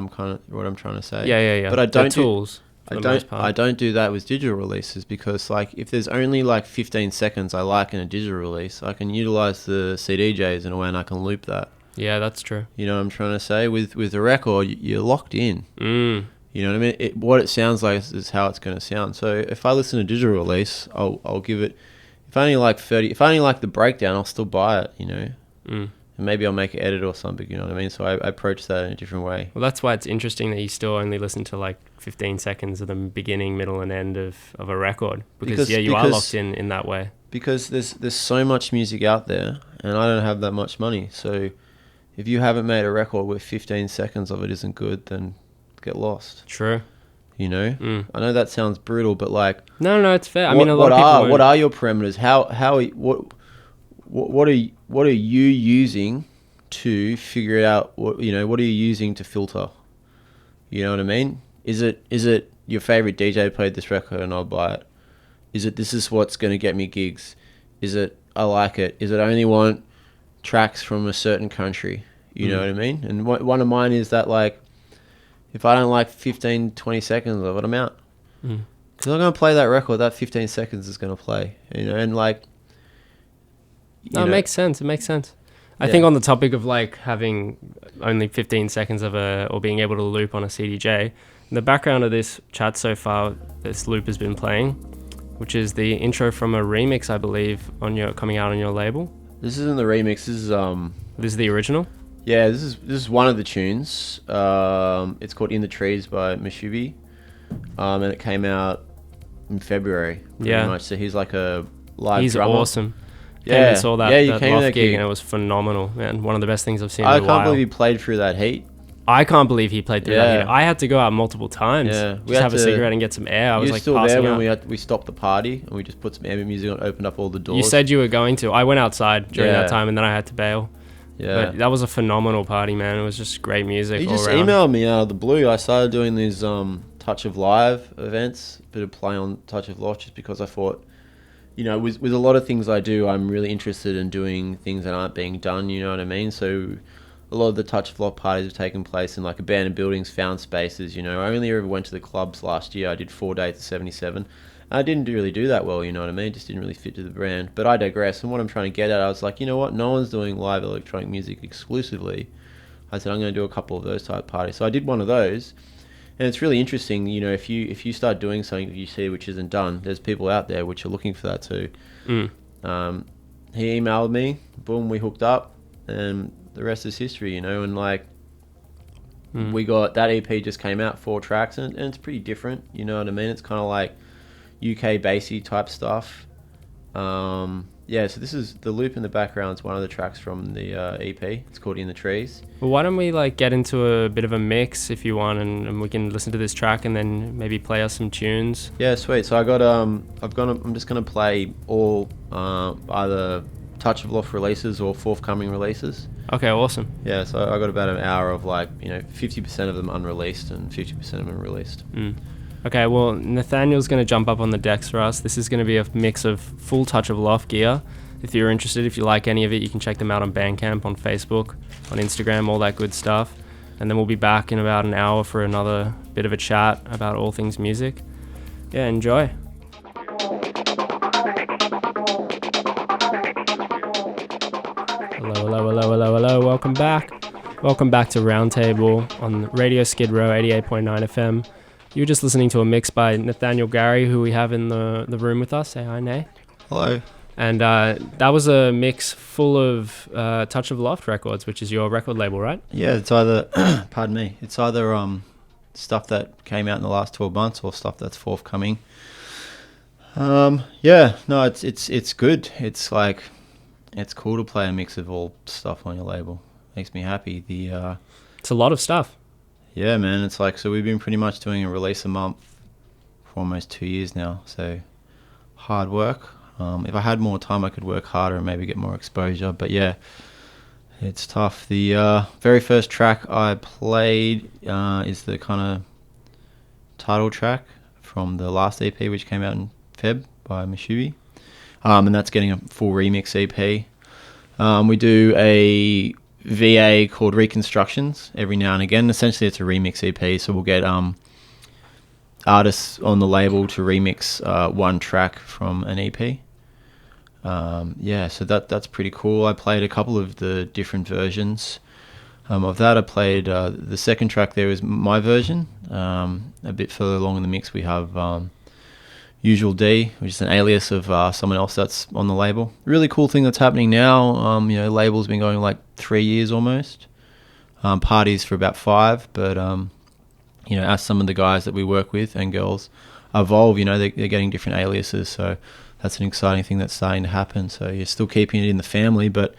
I'm trying to say?
Yeah.
But I don't
tools.
I don't do that with digital releases, because like if there's only like 15 seconds I like in a digital release, I can utilize the CDJs in a way and I can loop that.
Yeah, that's true.
You know what I'm trying to say? With a record, you're locked in. You know what I mean? What it sounds like is how it's going to sound. So if I listen to a digital release, I'll give it. If I only like the breakdown, I'll still buy it. You know. and maybe I'll make an edit or something, you know what I mean? So I approach that in a different way.
Well, that's why it's interesting that you still only listen to like 15 seconds of the beginning, middle, and end of a record, because you are locked in that way.
Because there's so much music out there, and I don't have that much money. So if you haven't made a record where 15 seconds of it isn't good, then get lost.
True.
You know, I know that sounds brutal, but like,
no, it's fair. I mean, a lot of people.
What are your parameters? What are you using to figure it out? What are you using to filter? You know what I mean? Is it your favorite DJ played this record and I'll buy it? Is it this is what's going to get me gigs? Is it I like it? Is it I only want tracks from a certain country? You know what I mean? And one of mine is that, like, if I don't like 15, 20 seconds of it, I'm out. Because I'm going to play that record, that 15 seconds is going to play. You know, and like...
It makes sense. It makes sense. I think on the topic of like having only 15 seconds of or being able to loop on a CDJ, in the background of this chat so far, this loop has been playing, which is the intro from a remix, I believe, coming out on your label. This
isn't the remix. This
is the original.
Yeah, this is one of the tunes. It's called "In the Trees" by Mashubi, and it came out in February. Pretty much. So he's like a live drummer. He's
awesome. Yeah, and saw that Loft gig, and it was phenomenal, man. One of the best things I've seen in a while.
I can't believe he played through that heat.
I can't believe he played through that heat. I had to go out multiple times.
Yeah,
we have a cigarette and get some air. I was like,
still there when we stopped the party and we just put some ambient music on, opened up all the doors.
You said you were going to. I went outside during that time, and then I had to bail. Yeah, but that was a phenomenal party, man. It was just great music.
He just emailed me out of the blue. I started doing these Touch of Live events, a bit of play on Touch of Loft, just because I thought, you know, with a lot of things I do, I'm really interested in doing things that aren't being done. You know what I mean? So a lot of the Touch of Loft parties have taken place in like abandoned buildings, found spaces. You know, I only ever went to the clubs last year. I did 4 days to 77. I didn't really do that well, you know what I mean? It just didn't really fit to the brand. But I digress. And what I'm trying to get at, I was like, you know what? No one's doing live electronic music exclusively. I said, I'm going to do a couple of those type of parties. So I did one of those. And it's really interesting, you know, if you start doing something that you see which isn't done, there's people out there which are looking for that too. He emailed me, boom, we hooked up, and the rest is history, you know. And like, we got that EP just came out, 4 tracks, and it's pretty different, you know what I mean? It's kind of like UK bassy type stuff. So this is the loop in the background. It's one of the tracks from the EP. It's called "In the Trees."
Well, why don't we like get into a bit of a mix if you want, and we can listen to this track and then maybe play us some tunes.
Yeah, sweet. So I'm just gonna play all either Touch of Loft releases or forthcoming releases.
Okay, awesome.
Yeah, so I got about an hour of 50% of them unreleased and 50% of them released.
Okay, well, Nathaniel's going to jump up on the decks for us. This is going to be a mix of full Touch of Loft gear. If you're interested, if you like any of it, you can check them out on Bandcamp, on Facebook, on Instagram, all that good stuff. And then we'll be back in about an hour for another bit of a chat about all things music. Yeah, enjoy. Hello. Welcome back. Welcome back to Roundtable on Radio Skid Row 88.9 FM. You were just listening to a mix by Nathaniel Garry, who we have in the room with us. Say hi, Nay.
Hello.
And that was a mix full of Touch of Loft records, which is your record label, right?
Yeah, it's either, pardon me, it's either stuff that came out in the last 12 months or stuff that's forthcoming. It's good. It's like, it's cool to play a mix of all stuff on your label. Makes me happy.
It's a lot of stuff.
Yeah, man. It's like, so we've been pretty much doing a release a month for almost 2 years now. So hard work. If I had more time, I could work harder and maybe get more exposure. But yeah, it's tough. The very first track I played is the kind of title track from the last EP, which came out in Feb by Mashubi. And that's getting a full remix EP. We do a VA called Reconstructions every now and again. Essentially, it's a remix EP, so we'll get artists on the label to remix one track from an EP. So that's pretty cool. I played a couple of the different versions of that. I played the second track there is my version. A bit further along in the mix, we have Usual D, which is an alias of someone else that's on the label. Really cool thing that's happening now. Label's been going like 3 years almost. Parties for about 5, but as some of the guys that we work with and girls evolve, they're getting different aliases. So that's an exciting thing that's starting to happen. So you're still keeping it in the family, but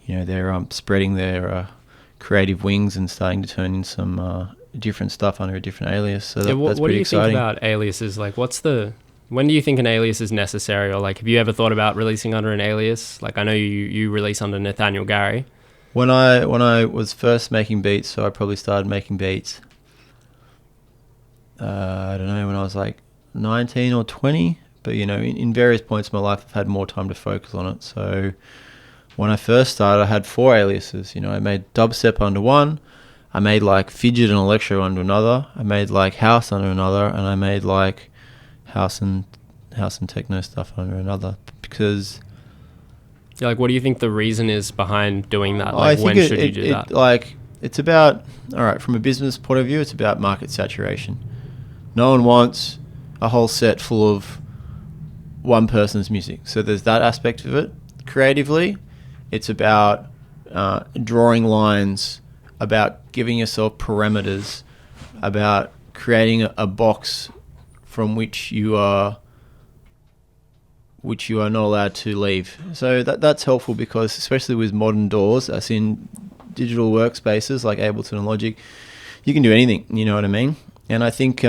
they're spreading their creative wings and starting to turn in some different stuff under a different alias. So that's pretty exciting.
What do you think about aliases? Like, when do you think an alias is necessary? Or like, have you ever thought about releasing under an alias? Like, I know you release under Nathaniel Garry.
When I was first making beats, so I probably started making beats, I don't know, when I was like 19 or 20. But, in various points of my life, I've had more time to focus on it. So when I first started, I had 4 aliases. I made dubstep under one. I made like fidget and electro under another. I made like house under another. And I made like house and techno stuff under another. Because...
Yeah, like, what do you think the reason is behind doing that? Like, when should you do that?
Like, it's about... All right, from a business point of view, it's about market saturation. No one wants a whole set full of one person's music. So there's that aspect of it. Creatively, it's about drawing lines, about giving yourself parameters, about creating a box from which you are not allowed to leave. So that's helpful, because especially with modern DAWs, as in digital workspaces like Ableton and Logic, you can do anything, you know what I mean? And I think,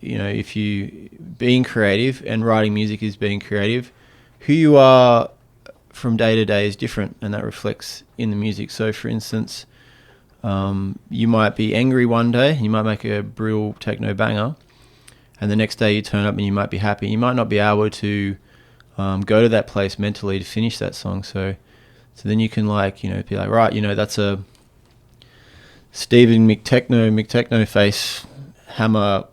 if you being creative, and writing music is being creative, who you are from day to day is different, and that reflects in the music. So for instance, you might be angry one day, you might make a brutal techno banger, and the next day you turn up and you might be happy. You might not be able to go to that place mentally to finish that song. So then you can be like, right, that's a Stephen McTechno face hammer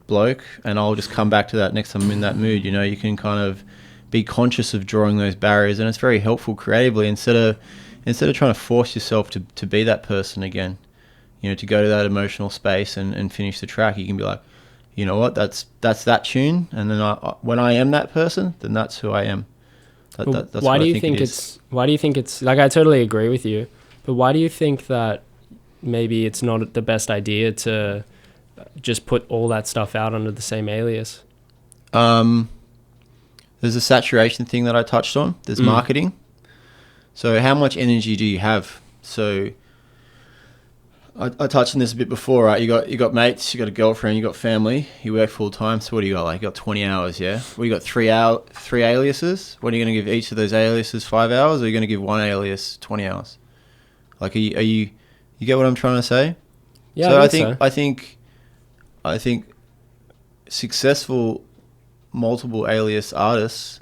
bloke, and I'll just come back to that next time I'm in that mood. You can kind of be conscious of drawing those barriers, and it's very helpful creatively, instead of trying to force yourself to be that person again, to go to that emotional space and finish the track. You can be like, you know what, that's that tune, and then when I am that person, then that's who I am. That's
why do you think it's like, I totally agree with you, but why do you think that maybe it's not the best idea to just put all that stuff out under the same alias? There's
a saturation thing that I touched on. There's marketing. So how much energy do you have? So I touched on this a bit before, right? You got mates, you got a girlfriend, you got family, you work full time. So what do you got? Like, you got 20 hours, yeah? Well, you got 3 aliases. What are you going to give each of those aliases 5 hours, or are you going to give one alias 20 hours? Like, you get what I'm trying to say?
Yeah,
so I think successful multiple alias artists,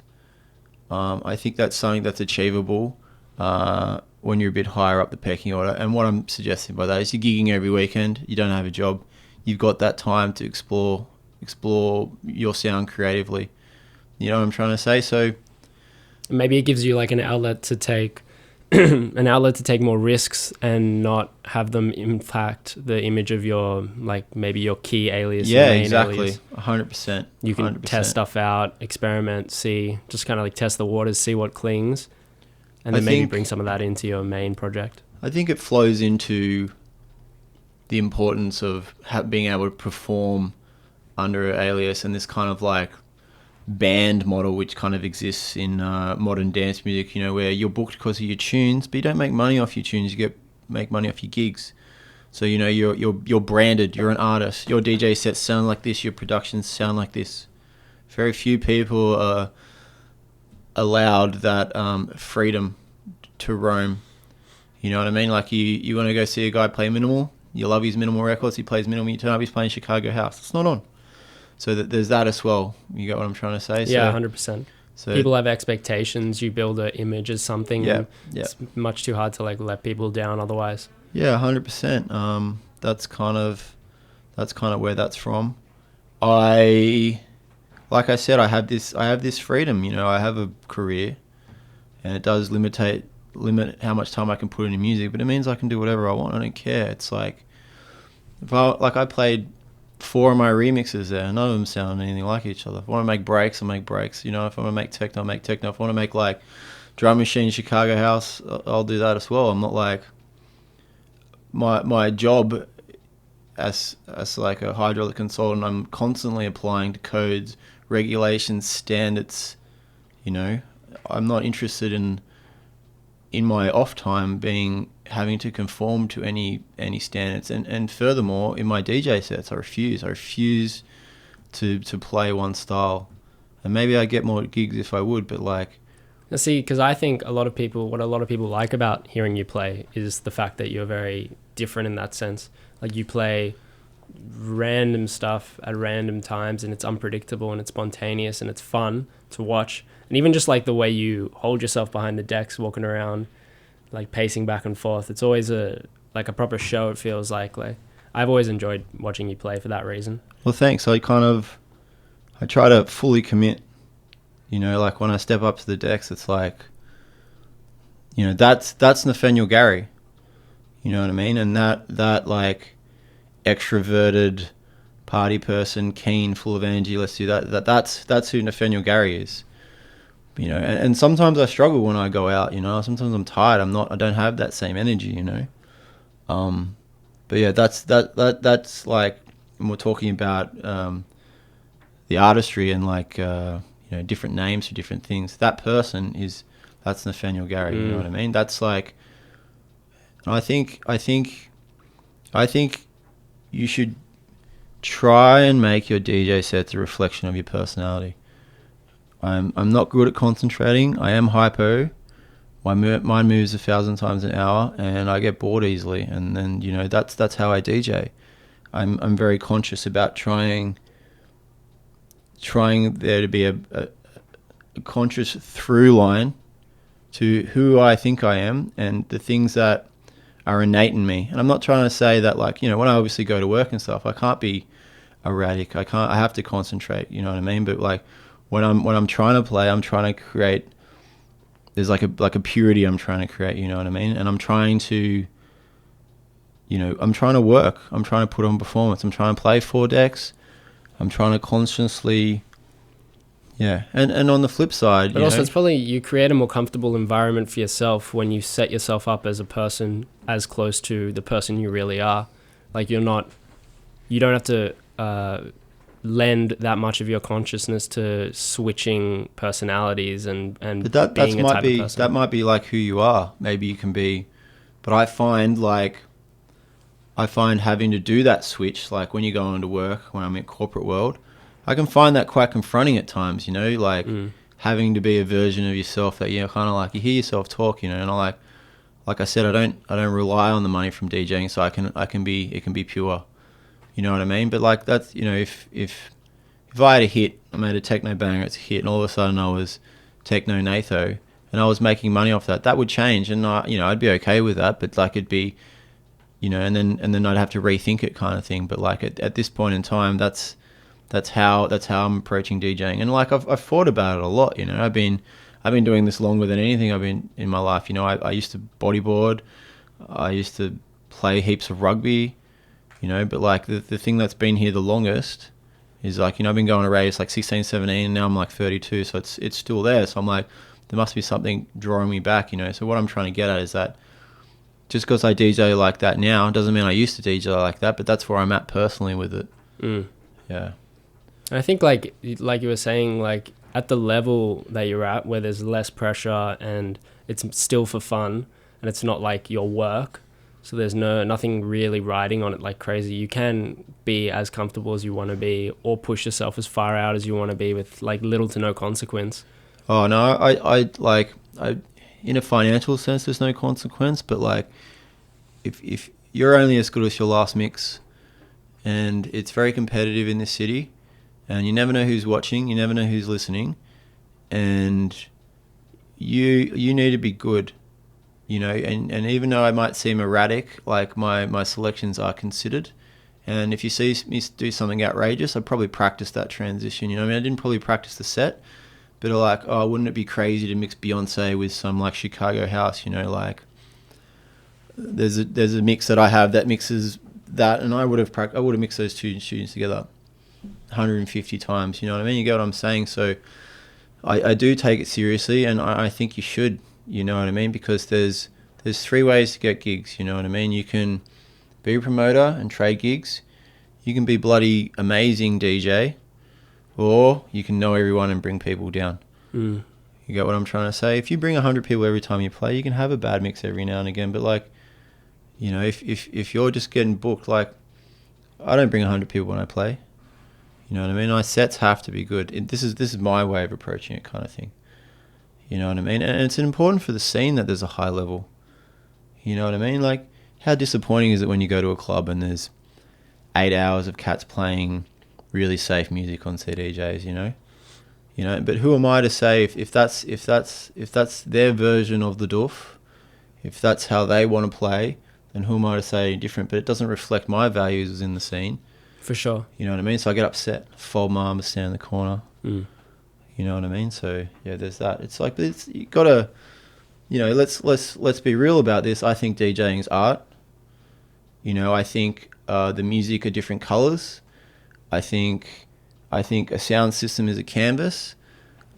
I think that's something that's achievable when you're a bit higher up the pecking order. And what I'm suggesting by that is, you're gigging every weekend, you don't have a job, you've got that time to explore your sound creatively. You know what I'm trying to say? So
maybe it gives you like an outlet to take more risks and not have them impact the image of your, like, maybe your key alias.
Yeah, exactly. 100%.
You can 100%. Test stuff out, experiment, see, just kind of like test the waters, see what clings, and then maybe bring some of that into your main project.
I think it flows into the importance of being able to perform under an alias, and this kind of like band model which kind of exists in modern dance music, where you're booked because of your tunes, but you don't make money off your tunes, you make money off your gigs. So you're branded, you're an artist, your DJ sets sound like this, your productions sound like this. Very few people are allowed that freedom to roam. You know what I mean? Like, you want to go see a guy play minimal, you love his minimal records, he plays minimal, you turn up, he's playing Chicago House, it's not on. So there's that as well. You get what I'm trying to say?
Yeah, 100%. So people have expectations. You build an image as something. Yeah, it's much too hard to like let people down otherwise.
Yeah, 100%. That's kind of where that's from. Like I said, I have this freedom. I have a career, and it does limit how much time I can put into music. But it means I can do whatever I want. I don't care. It's like, I played 4 of my remixes there. None of them sound anything like each other. If I want to make breaks, I make breaks. You know, if I want to make techno, I make techno. If I want to make like drum machine, Chicago house, I'll do that as well. I'm not like my job as like a hydraulic consultant. I'm constantly applying to codes, regulations, standards. You know, I'm not interested in my off time having to conform to any standards, and furthermore, in my DJ sets, I refuse to play one style. And maybe I get more gigs if I would, but like,
see, because I think what a lot of people like about hearing you play is the fact that you're very different in that sense. Like, you play random stuff at random times, and it's unpredictable and it's spontaneous and it's fun to watch. And even just like the way you hold yourself behind the decks, walking around, like pacing back and forth, it's always a proper show. It feels like I've always enjoyed watching you play for that reason.
Well, thanks. I try to fully commit. You know, like when I step up to the decks, it's like, you know, that's Nathaniel Garry. You know what I mean? And that like extroverted party person, keen, full of energy, let's do that. That's who Nathaniel Garry is. You know, and sometimes I struggle when I go out, you know, sometimes I'm tired. I don't have that same energy, you know. But yeah, that's like, when we're talking about the artistry and like, you know, different names for different things. That's Nathaniel Garry, you know what I mean? That's like, I think you should try and make your DJ sets a reflection of your personality. I'm not good at concentrating. I am hypo. Mine moves 1,000 times an hour, and I get bored easily. And then, you know, that's how I DJ. I'm very conscious about trying there to be a conscious through line to who I think I am and the things that are innate in me. And I'm not trying to say that, like, you know, when I obviously go to work and stuff, I can't be erratic. I have to concentrate, you know what I mean? But like, when I'm trying to play, I'm trying to create, there's like a purity I'm trying to create, you know what I mean? And I'm trying to, you know, I'm trying to work. I'm trying to put on performance. I'm trying to play 4 decks. I'm trying to consciously, yeah. And on the flip side,
but also, it's probably, you create a more comfortable environment for yourself when you set yourself up as a person as close to the person you really are. Like, you don't have to lend that much of your consciousness to switching personalities and
but
being a type of person.
That might be like who you are. Maybe you can be, but I find having to do that switch, like when you go into work, when I'm in corporate world, I can find that quite confronting at times, you know, like having to be a version of yourself that, you know, kind of like you hear yourself talk, you know, and like I said, I don't rely on the money from DJing, so it can be pure. You know what I mean? But like, that's, you know, if I had a hit, I made a techno banger, it's a hit, and all of a sudden I was techno Natho, and I was making money off that would change, and I'd be okay with that. But like, it'd be, you know, and then I'd have to rethink it, kind of thing. But like at this point in time, that's how I'm approaching DJing, and like I've thought about it a lot. You know, I've been doing this longer than anything I've been in my life. You know, I used to bodyboard, I used to play heaps of rugby. You know, but like the thing that's been here the longest is like, you know, I've been going to raves like 16, 17, and now I'm like 32, so it's still there. So I'm like, there must be something drawing me back, you know. So what I'm trying to get at is that just because I DJ like that now doesn't mean I used to DJ like that, but that's where I'm at personally with it. Yeah.
And I think like you were saying, like at the level that you're at, where there's less pressure and it's still for fun and it's not like your work, so there's nothing really riding on it like crazy. You can be as comfortable as you want to be, or push yourself as far out as you want to be with like little to no consequence.
Oh no, I in a financial sense, there's no consequence, but like if you're only as good as your last mix, and it's very competitive in this city, and you never know who's watching, you never know who's listening, and you need to be good. You know, and even though I might seem erratic, like my selections are considered. And if you see me do something outrageous, I'd probably practice that transition. You know, I mean, I didn't probably practice the set, but like, oh, wouldn't it be crazy to mix Beyonce with some like Chicago house? You know, like there's a mix that I have that mixes that, and I would have mixed those two tunes together 150 times. You know what I mean? You get what I'm saying? So I do take it seriously, and I think you should. You know what I mean? Because there's 3 ways to get gigs. You know what I mean? You can be a promoter and trade gigs. You can be bloody amazing DJ, or you can know everyone and bring people down. You get what I'm trying to say? If you bring 100 people every time you play, you can have a bad mix every now and again. But like, you know, if you're just getting booked, like, I don't bring 100 people when I play. You know what I mean? My sets have to be good. This is my way of approaching it, kind of thing. You know what I mean? And it's important for the scene that there's a high level. You know what I mean? Like, how disappointing is it when you go to a club and there's 8 hours of cats playing really safe music on CDJs, you know, but who am I to say if that's their version of the doof, if that's how they want to play, then who am I to say different? But it doesn't reflect my values in the scene. For sure. You know what I mean? So I get upset, fold my arms, stand in the corner. You know what I mean? So yeah, there's that. It's like, you gotta, you know, let's be real about this. I think DJing is art. You know, I think the music are different colors. I think a sound system is a canvas.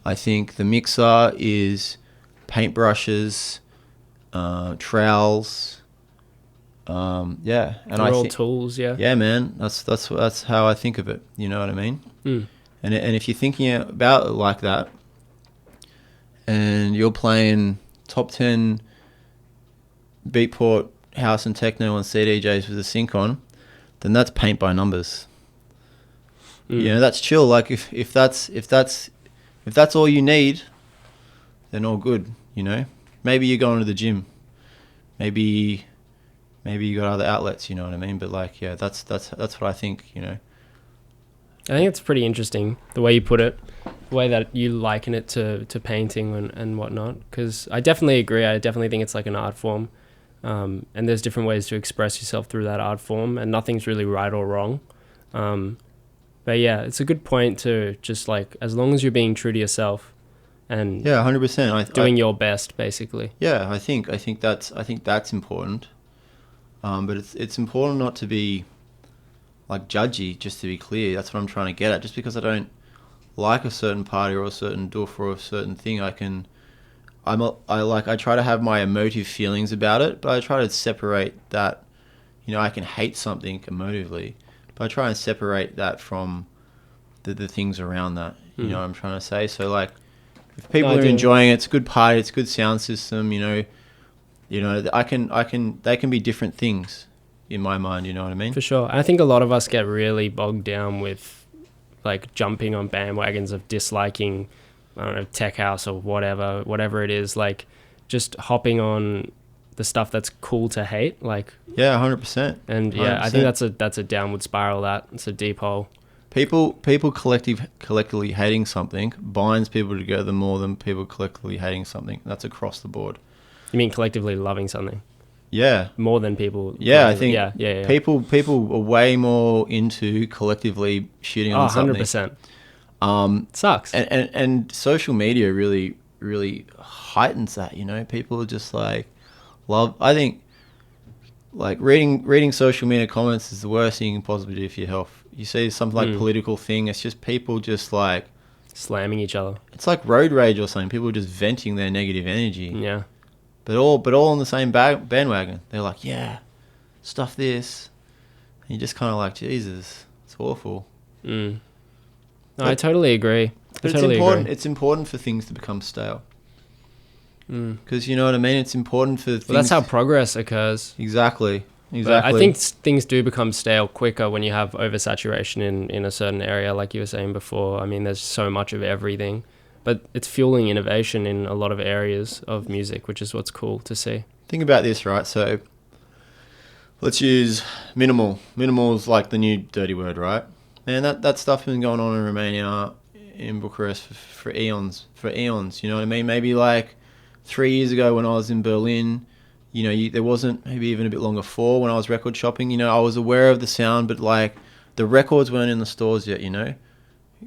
I think the mixer is paintbrushes, trowels. And they're all tools. Yeah, man. That's how I think of it. You know what I mean? And if you're thinking about it like that, and you're playing top 10 beatport house and techno on CDJs with a sync on, then that's paint by numbers. You know, that's chill. Like if that's all you need, then all good. You know, maybe you're going to the gym, maybe you got other outlets. You know what I mean? But like, yeah, that's what I think. You know, I think it's pretty interesting the way you put it, the way that you liken it to painting and whatnot. Because I definitely agree. I definitely think it's like an art form, and there's different ways to express yourself through that art form, and nothing's really right or wrong. But yeah, it's a good point to just like, as long as you're being true to yourself, and 100%, doing your best, basically. Yeah, I think that's important. But it's important not to be like judgy. Just to be clear, that's what I'm trying to get at. Just because I don't like a certain party or a certain doof or a certain thing, I try to have my emotive feelings about it, but I try to separate that. You know, I can hate something emotively, but I try and separate that from the things around that. You know what I'm trying to say? So like, if people are enjoying it, it's a good party, it's a good sound system. You know, they can be different things in my mind. You know what I mean? For sure. I think a lot of us get really bogged down with like jumping on bandwagons of disliking, I don't know, tech house or whatever it is. Like, just hopping on the stuff that's cool to hate, like 100%. And yeah, 100%. I think that's a downward spiral. It's a deep hole. People collectively hating something binds people together more than people collectively hating something. That's across the board. You mean collectively loving something? Yeah, more than people. Yeah, I think. Yeah. People are way more into collectively shitting on something. 100%. Sucks. And social media really heightens that. You know, people are just like. I think, like, reading social media comments is the worst thing you can possibly do for your health. You see something like political thing, it's just people just like slamming each other. It's like road rage or something. People are just venting their negative energy. Yeah, but all on the same bandwagon. They're like, yeah, stuff this. And you're just kind of like, Jesus, it's awful. No, I totally agree. But it's important for things to become stale. Because you know what I mean? It's important for things. Well, that's how progress occurs. Exactly. But I think things do become stale quicker when you have oversaturation in a certain area, like you were saying before. I mean, there's so much of everything. But it's fueling innovation in a lot of areas of music, which is what's cool to see. Think about this, right? So let's use minimal. Minimal is like the new dirty word, right? Man, that stuff has been going on in Romania, in Bucharest for eons. You know what I mean? Maybe like 3 years ago when I was in Berlin, you know, there wasn't, maybe even a bit longer, 4 when I was record shopping, you know, I was aware of the sound, but like the records weren't in the stores yet, you know.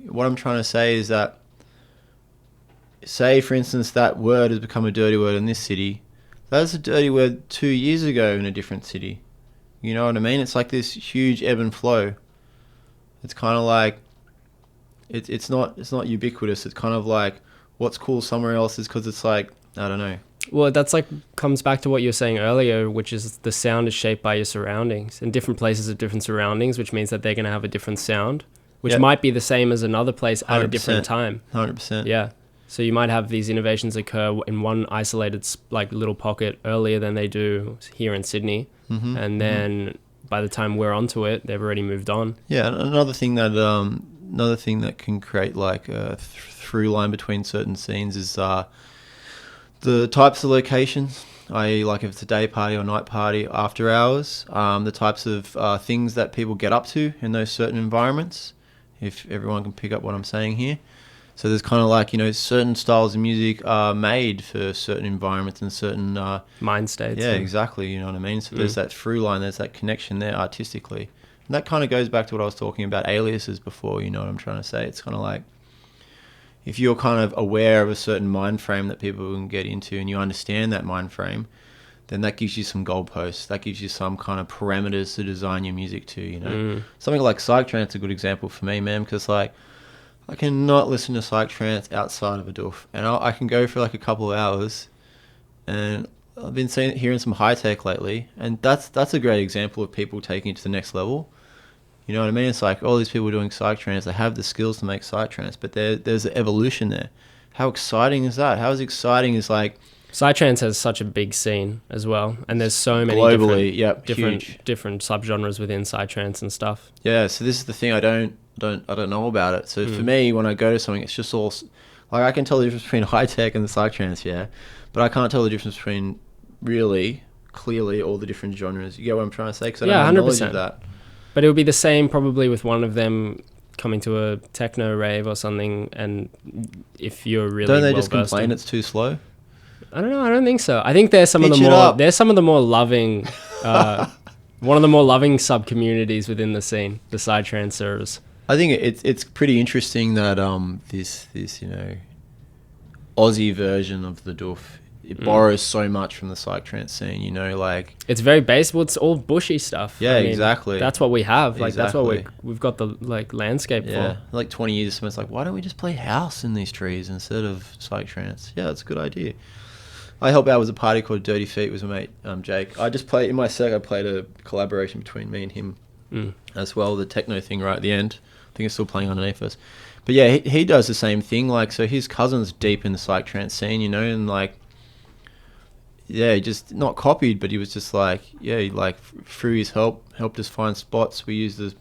What I'm trying to say is that, say for instance that word has become a dirty word in this city, that was a dirty word 2 years ago in a different city. You know what I mean? It's like this huge ebb and flow. It's kind of like it's not ubiquitous. It's kind of like what's cool somewhere else is because it's like, I don't know.
Well, that's like comes back to what you were saying earlier, which is the sound is shaped by your surroundings, and different places have different surroundings, which means that they're going to have a different sound, which might be the same as another place at a different time.
100%.
Yeah. So you might have these innovations occur in one isolated like little pocket earlier than they do here in Sydney, and then by the time we're onto it, they've already moved on.
Yeah, another thing that can create like a through line between certain scenes is the types of locations, i.e. like if it's a day party or night party, after hours, the types of things that people get up to in those certain environments, if everyone can pick up what I'm saying here. So there's kind of like, certain styles of music are made for certain environments and certain...
mind states.
Yeah, exactly, you know what I mean? So there's that through line, there's that connection there artistically. And that kind of goes back to what I was talking about aliases before, you know what I'm trying to say? It's kind of like, if you're kind of aware of a certain mind frame that people can get into and you understand that mind frame, then that gives you some goalposts. That gives you some kind of parameters to design your music to, Something like psytrance is a good example for me, man, because like, I cannot listen to psytrance outside of a doof. And I can go for like a couple of hours, and I've been hearing some high tech lately, and that's a great example of people taking it to the next level. You know what I mean? It's like all these people doing psytrance, they have the skills to make psytrance, but there's an evolution there. How exciting is that? How exciting is like...
Psytrance has such a big scene as well, and there's so many
globally,
different subgenres within psytrance and stuff.
Yeah, so this is the thing, I don't know about it. So for me, when I go to something, it's just all like, I can tell the difference between high tech and the psytrance, but I can't tell the difference between really clearly all the different genres. You get what I'm trying to say? Because I don't have knowledge of that.
But it would be the same probably with one of them coming to a techno rave or something, and if you're really
don't they just complain it's too slow?
I don't know. I don't think so. I think there's some of the more loving, one of the more loving sub communities within the scene, the psytrancers.
I think it's pretty interesting that this Aussie version of the doof, it borrows so much from the psytrance scene, like... It's
very basic. Well, it's all bushy stuff.
Yeah, exactly.
That's what we have. Like, that's what we've got the, like, landscape for.
Like 20 years, someone's like, why don't we just play house in these trees instead of psytrance? Yeah, that's a good idea. I helped out with a party called Dirty Feet with my mate, Jake. I just played, in my set, I played a collaboration between me and him as well, the techno thing right at the end. I think it's still playing underneath us. But yeah, he does the same thing. Like, so his cousin's deep in the psytrance scene, and like... Yeah, just not copied, but he was just like, through his helped us find spots. We used the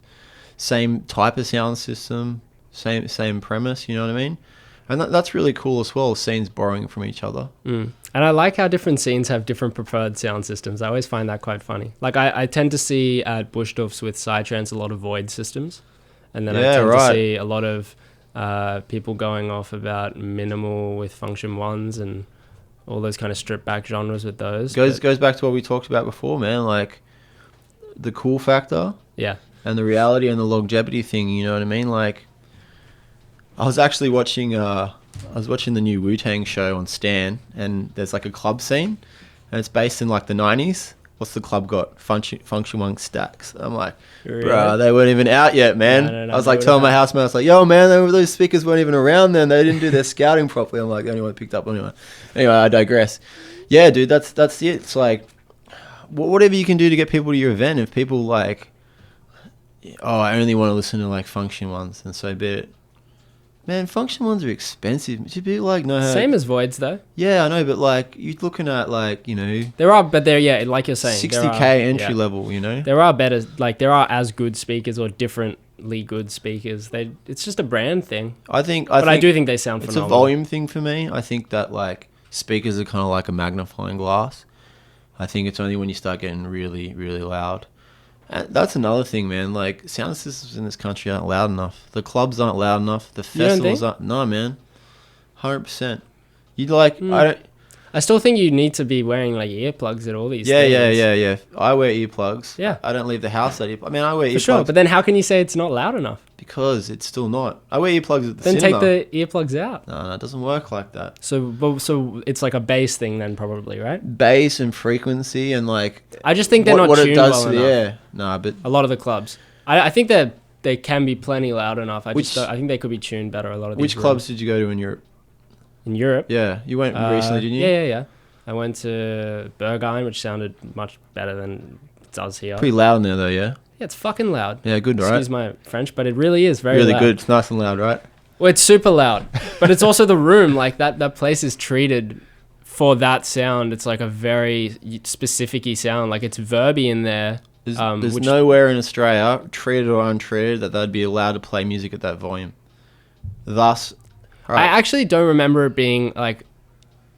same type of sound system, same premise, you know what I mean? And that's really cool as well, scenes borrowing from each other.
And I like how different scenes have different preferred sound systems. I always find that quite funny. Like, I tend to see at bush doofs with psytrance a lot of void systems. And then I tend to see a lot of people going off about minimal with function ones and... all those kind of stripped back genres with those.
Goes back to what we talked about before, man. Like the cool factor, and the reality and the longevity thing. You know what I mean? Like, I was actually watching the new Wu-Tang show on Stan, and there's like a club scene, and it's based in like the 90s. What's the club got? Function One Stacks. I'm like, bro, they weren't even out yet, man. No, I was like telling my housemate, I was like, yo, man, those speakers weren't even around then. They didn't do their scouting properly. I'm like, the only one picked up anyway. Anyway, I digress. Yeah, dude, that's it. It's like, whatever you can do to get people to your event. If people like, oh, I only want to listen to like Function Ones, and so be it. Man, function ones are expensive. Should be like
same as voids though.
Yeah, I know, but like you're looking at like
there are, but they're like you're saying
60K entry level.
There are better, like there are as good speakers or differently good speakers. It's just a brand thing.
I do think they sound phenomenal. It's a volume thing for me. I think that like speakers are kind of like a magnifying glass. I think it's only when you start getting really, really loud. And that's another thing, man. Like, sound systems in this country aren't loud enough. The clubs aren't loud enough. The festivals aren't. No, man. 100%. You'd like...
I still think you need to be wearing like earplugs at all these things.
Yeah. I wear earplugs.
Yeah.
I don't leave the house without earplugs. I mean, I wear earplugs.
For sure, but then how can you say it's not loud enough?
Because it's still not. I wear earplugs at the
cinema.
cinema.
Then take the earplugs out.
No, it doesn't work like that.
So it's like a bass thing then probably, right?
Bass and frequency and like...
I just think they're not tuned well enough.
Yeah. No, but...
A lot of the clubs. I think they can be plenty loud enough. I think they could be tuned better, a lot of these
Which
rooms.
clubs did you go to in Europe?
In Europe?
Yeah. You went recently, didn't you?
Yeah. I went to Bergheim, which sounded much better than it does here.
Pretty loud in there though, yeah?
Yeah, it's fucking loud.
Yeah, good, right?
Excuse my French, but it really is very
really
loud.
good. It's nice and loud, right?
Well, it's super loud, but it's also the room. Like that place is treated for that sound. It's like a very specific-y sound. Like it's verby in there.
There's nowhere in Australia, treated or untreated, that they'd be allowed to play music at that volume. Thus,
I actually don't remember it being like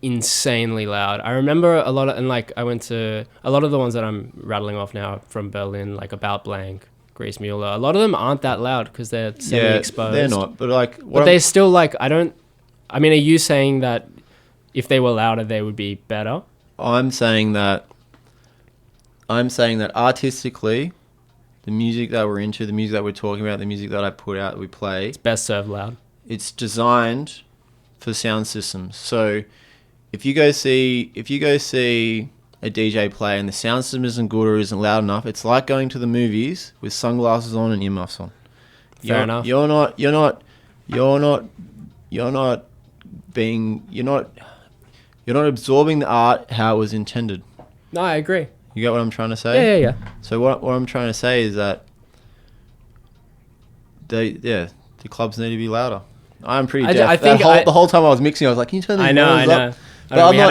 insanely loud. I remember a lot of, and like I went to a lot of the ones that I'm rattling off now from Berlin, like About Blank, Grease Mueller. A lot of them aren't that loud because they're semi-exposed.
They're not, but like...
But they're still like, I mean, are you saying that if they were louder, they would be better?
I'm saying that artistically, the music that we're into, the music that we're talking about, the music that I put out, that we play...
It's best served loud.
It's designed for sound systems. So if you go see a DJ play and the sound system isn't good or isn't loud enough, it's like going to the movies with sunglasses on and earmuffs on.
Fair enough.
You're not absorbing the art how it was intended.
No, I agree.
You get what I'm trying to say?
Yeah.
So what I'm trying to say is that the clubs need to be louder. I'm pretty deaf.
I think
the whole time I was mixing, I was like, "Can you turn these noise up?"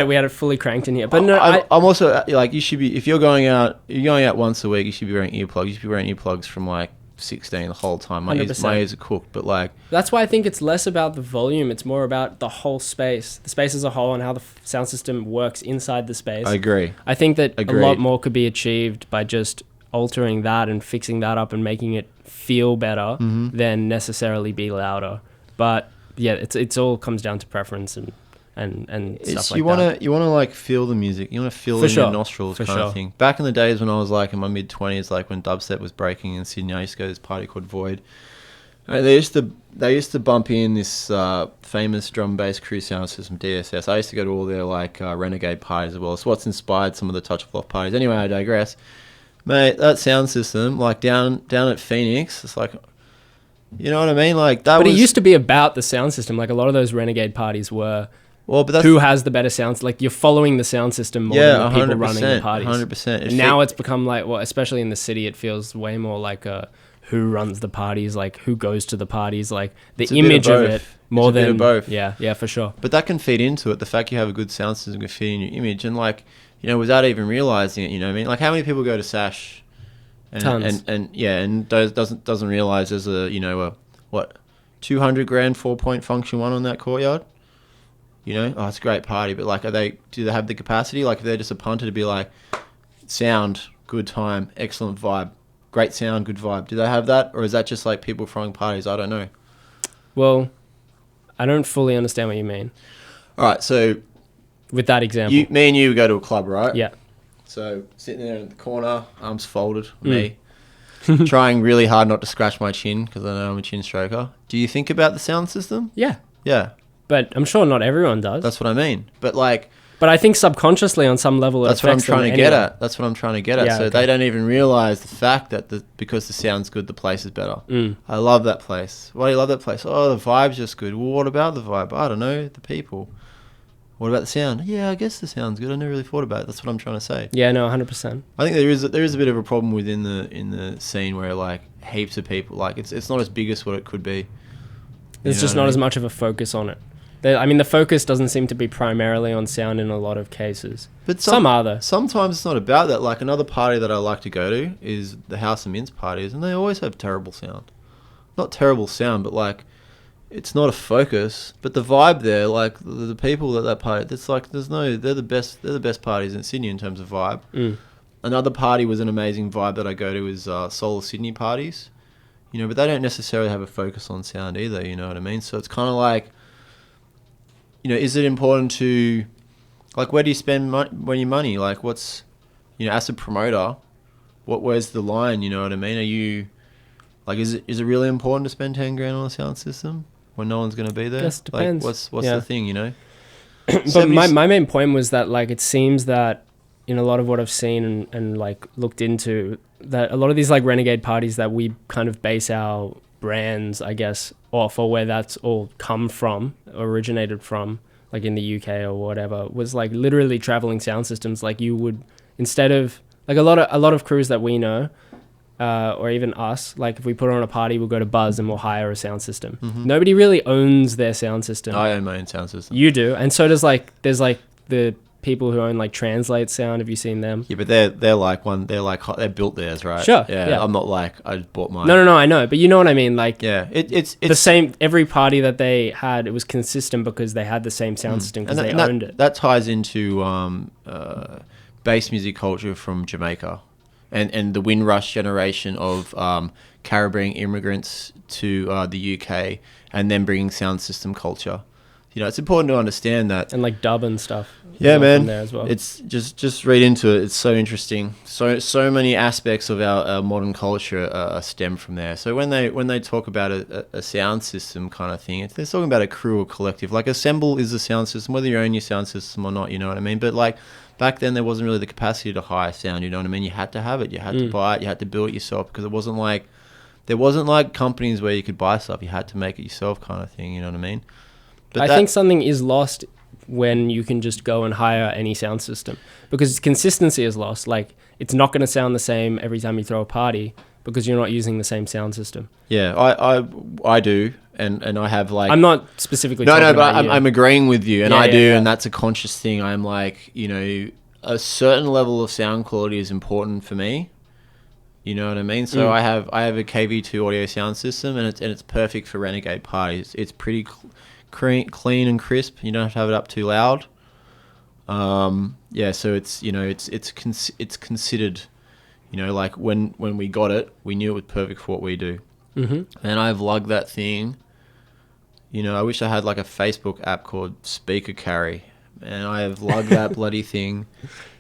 We had it fully cranked in here. But no,
I'm also like, you should be, if you're going out once a week, you should be wearing earplugs. You should be wearing earplugs from like 16 the whole time. My ears are cooked, but like...
That's why I think it's less about the volume. It's more about the whole space. The space as a whole and how the sound system works inside the space.
I agree.
I think that a lot more could be achieved by just altering that and fixing that up and making it feel better than necessarily be louder. But yeah, it's all comes down to preference and stuff like that.
You wanna like feel the music. You wanna feel it in your nostrils kind of thing. Back in the days when I was like in my mid-20s, like when dubstep was breaking in Sydney, I used to go to this party called Void. And they used to bump in this famous drum bass crew sound system, DSS. I used to go to all their like Renegade parties as well. It's what's inspired some of the Touch of Loft parties. Anyway, I digress. Mate, that sound system, like down at Phoenix, it's like, you know what I mean? Like that. But
it used to be about the sound system. Like a lot of those Renegade parties were. Well, but that's who has the better sounds. Like you're following the sound system more than the people running the parties.
100%.
And now it's become like, well, especially in the city, it feels way more like who runs the parties, like who goes to the parties, like the image of it more than
both.
Yeah, for sure.
But that can feed into it. The fact you have a good sound system can feed in your image, and like, you know, without even realizing it, you know what I mean? Like how many people go to Sash
Tons.
and doesn't realize there's a 200 grand 4-point function one on that courtyard. You know, it's a great party, but like, do they have the capacity? Like, if they're just a punter to be like, sound, good time, excellent vibe, great sound, good vibe. Do they have that, or is that just like people throwing parties? I don't know.
Well, I don't fully understand what you mean.
All right, so
with that example,
me and you go to a club, right?
Yeah.
So sitting there in the corner, arms folded, me, trying really hard not to scratch my chin because I know I'm a chin stroker. Do you think about the sound system?
Yeah.
Yeah.
But I'm sure not everyone does.
That's what I mean. But like...
But I think subconsciously on some level
that's what I'm trying to get at. That's what I'm trying to get at.
Yeah,
so they don't even realize the fact that because the sound's good, the place is better. I love that place. Why do you love that place? Oh, the vibe's just good. Well, what about the vibe? I don't know. The people. What about the sound? Yeah, I guess the sound's good. I never really thought about it. That's what I'm trying to say.
Yeah, no, 100%.
I think there is a bit of a problem within the scene where like heaps of people, like it's not as big as what it could be.
There's just not as much of a focus on it. The focus doesn't seem to be primarily on sound in a lot of cases. But some are though.
Sometimes it's not about that. Like another party that I like to go to is the House of Mints parties, and they always have terrible sound. Not terrible sound, but like it's not a focus. But the vibe there, like the people at that party, it's like they're the best parties in Sydney in terms of vibe. Another party was an amazing vibe that I go to is Solar Sydney parties. You know, but they don't necessarily have a focus on sound either. You know what I mean? So it's kind of like, you know, is it important to Like, where do you spend your money? Like, what's, as a promoter, where's the line? You know what I mean? Are you, like, is it really important to spend 10 grand on a sound system when no one's going to be there?
Guess depends.
Like, what's the thing,
But my main point was that, like, it seems that in a lot of what I've seen and like looked into, that a lot of these like renegade parties that we kind of base our brands, I guess, off, or where that's all come from, originated from, like in the UK or whatever, was like literally traveling sound systems. Like, you would, instead of like a lot of crews that we know, or even us, like if we put on a party, we'll go to Buzz and we'll hire a sound system. Mm-hmm. Nobody really owns their sound system.
I own my own sound system.
You do, and so does there's like the people who own like Translate Sound. Have you seen them?
Yeah, but they're built theirs, right?
Sure.
Yeah. I'm not like, I bought mine.
No, I know, but you know what I mean. Like,
yeah, it's
the same. Every party that they had, it was consistent because they had the same sound system because they owned it.
That ties into bass music culture from Jamaica, and the Windrush generation of Caribbean immigrants to the UK, and then bringing sound system culture. It's important to understand that.
And like dub and stuff.
Yeah, man.
There as well.
It's just read into it. It's so interesting. So many aspects of our modern culture stem from there. So when they talk about a sound system kind of thing, they're talking about a crew or collective. Like, Assemble is a sound system, whether you own your sound system or not. You know what I mean? But like back then, there wasn't really the capacity to hire sound. You know what I mean? You had to have it. You had to buy it. You had to build it yourself, because it wasn't like there wasn't like companies where you could buy stuff. You had to make it yourself, kind of thing. You know what I mean? But
I think something is lost when you can just go and hire any sound system, because consistency is lost. Like, it's not going to sound the same every time you throw a party because you're not using the same sound system.
Yeah, I do, and I have like.
I'm not specifically.
No, but I'm agreeing with you, and I do,
yeah.
and that's a conscious thing. I'm like, a certain level of sound quality is important for me. You know what I mean? So I have a KV2 audio sound system, and it's perfect for renegade parties. It's pretty clean and crisp. You don't have to have it up too loud. So it's considered, like when we got it, we knew it was perfect for what we do. Mm-hmm. And I've lugged that thing. I wish I had like a Facebook app called Speaker Carry, and I have lugged that bloody thing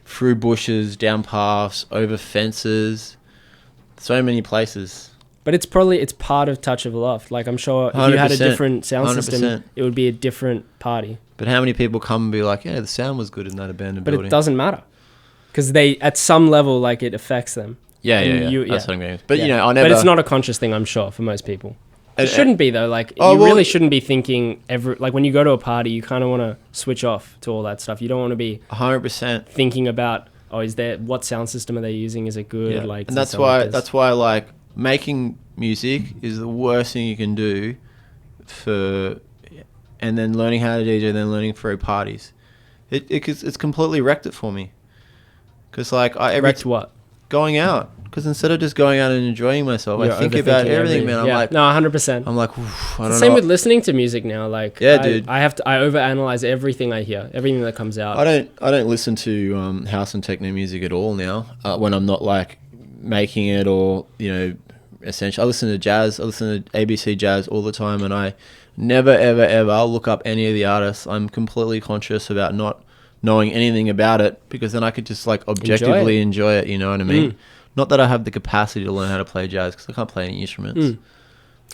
through bushes, down paths, over fences, so many places.
But it's part of Touch of Loft. Like, I'm sure if you had a different sound 100%. System, it would be a different party.
But how many people come and be like, yeah, the sound was good in that abandoned building?
But it doesn't matter, because they, at some level, like, it affects them.
Yeah. That's what I'm going with. But, I'll never...
But it's not a conscious thing, I'm sure, for most people. It shouldn't be, though. Like, really shouldn't be thinking like, when you go to a party, you kind of want to switch off to all that stuff. You don't want to be
100%
thinking about, what sound system are they using? Is it good?
Yeah.
Like,
and that's why, like, making music is the worst thing you can do and then learning how to DJ, and then learning for parties. It's completely wrecked it for me. Because, like,
wrecked what?
Going out. Because instead of just going out and enjoying myself, I think about everything, man. I'm like,
no, 100%.
I'm like, I don't know.
Same with listening to music now. Like,
dude.
I overanalyze everything I hear, everything that comes out.
I don't listen to house and techno music at all now. When I'm not like making it, or essentially, I listen to jazz. I listen to ABC jazz all the time, and I never ever look up any of the artists. I'm completely conscious about not knowing anything about it, because then I could just like objectively enjoy it. You know what I mean? Not that I have the capacity to learn how to play jazz, because I can't play any instruments.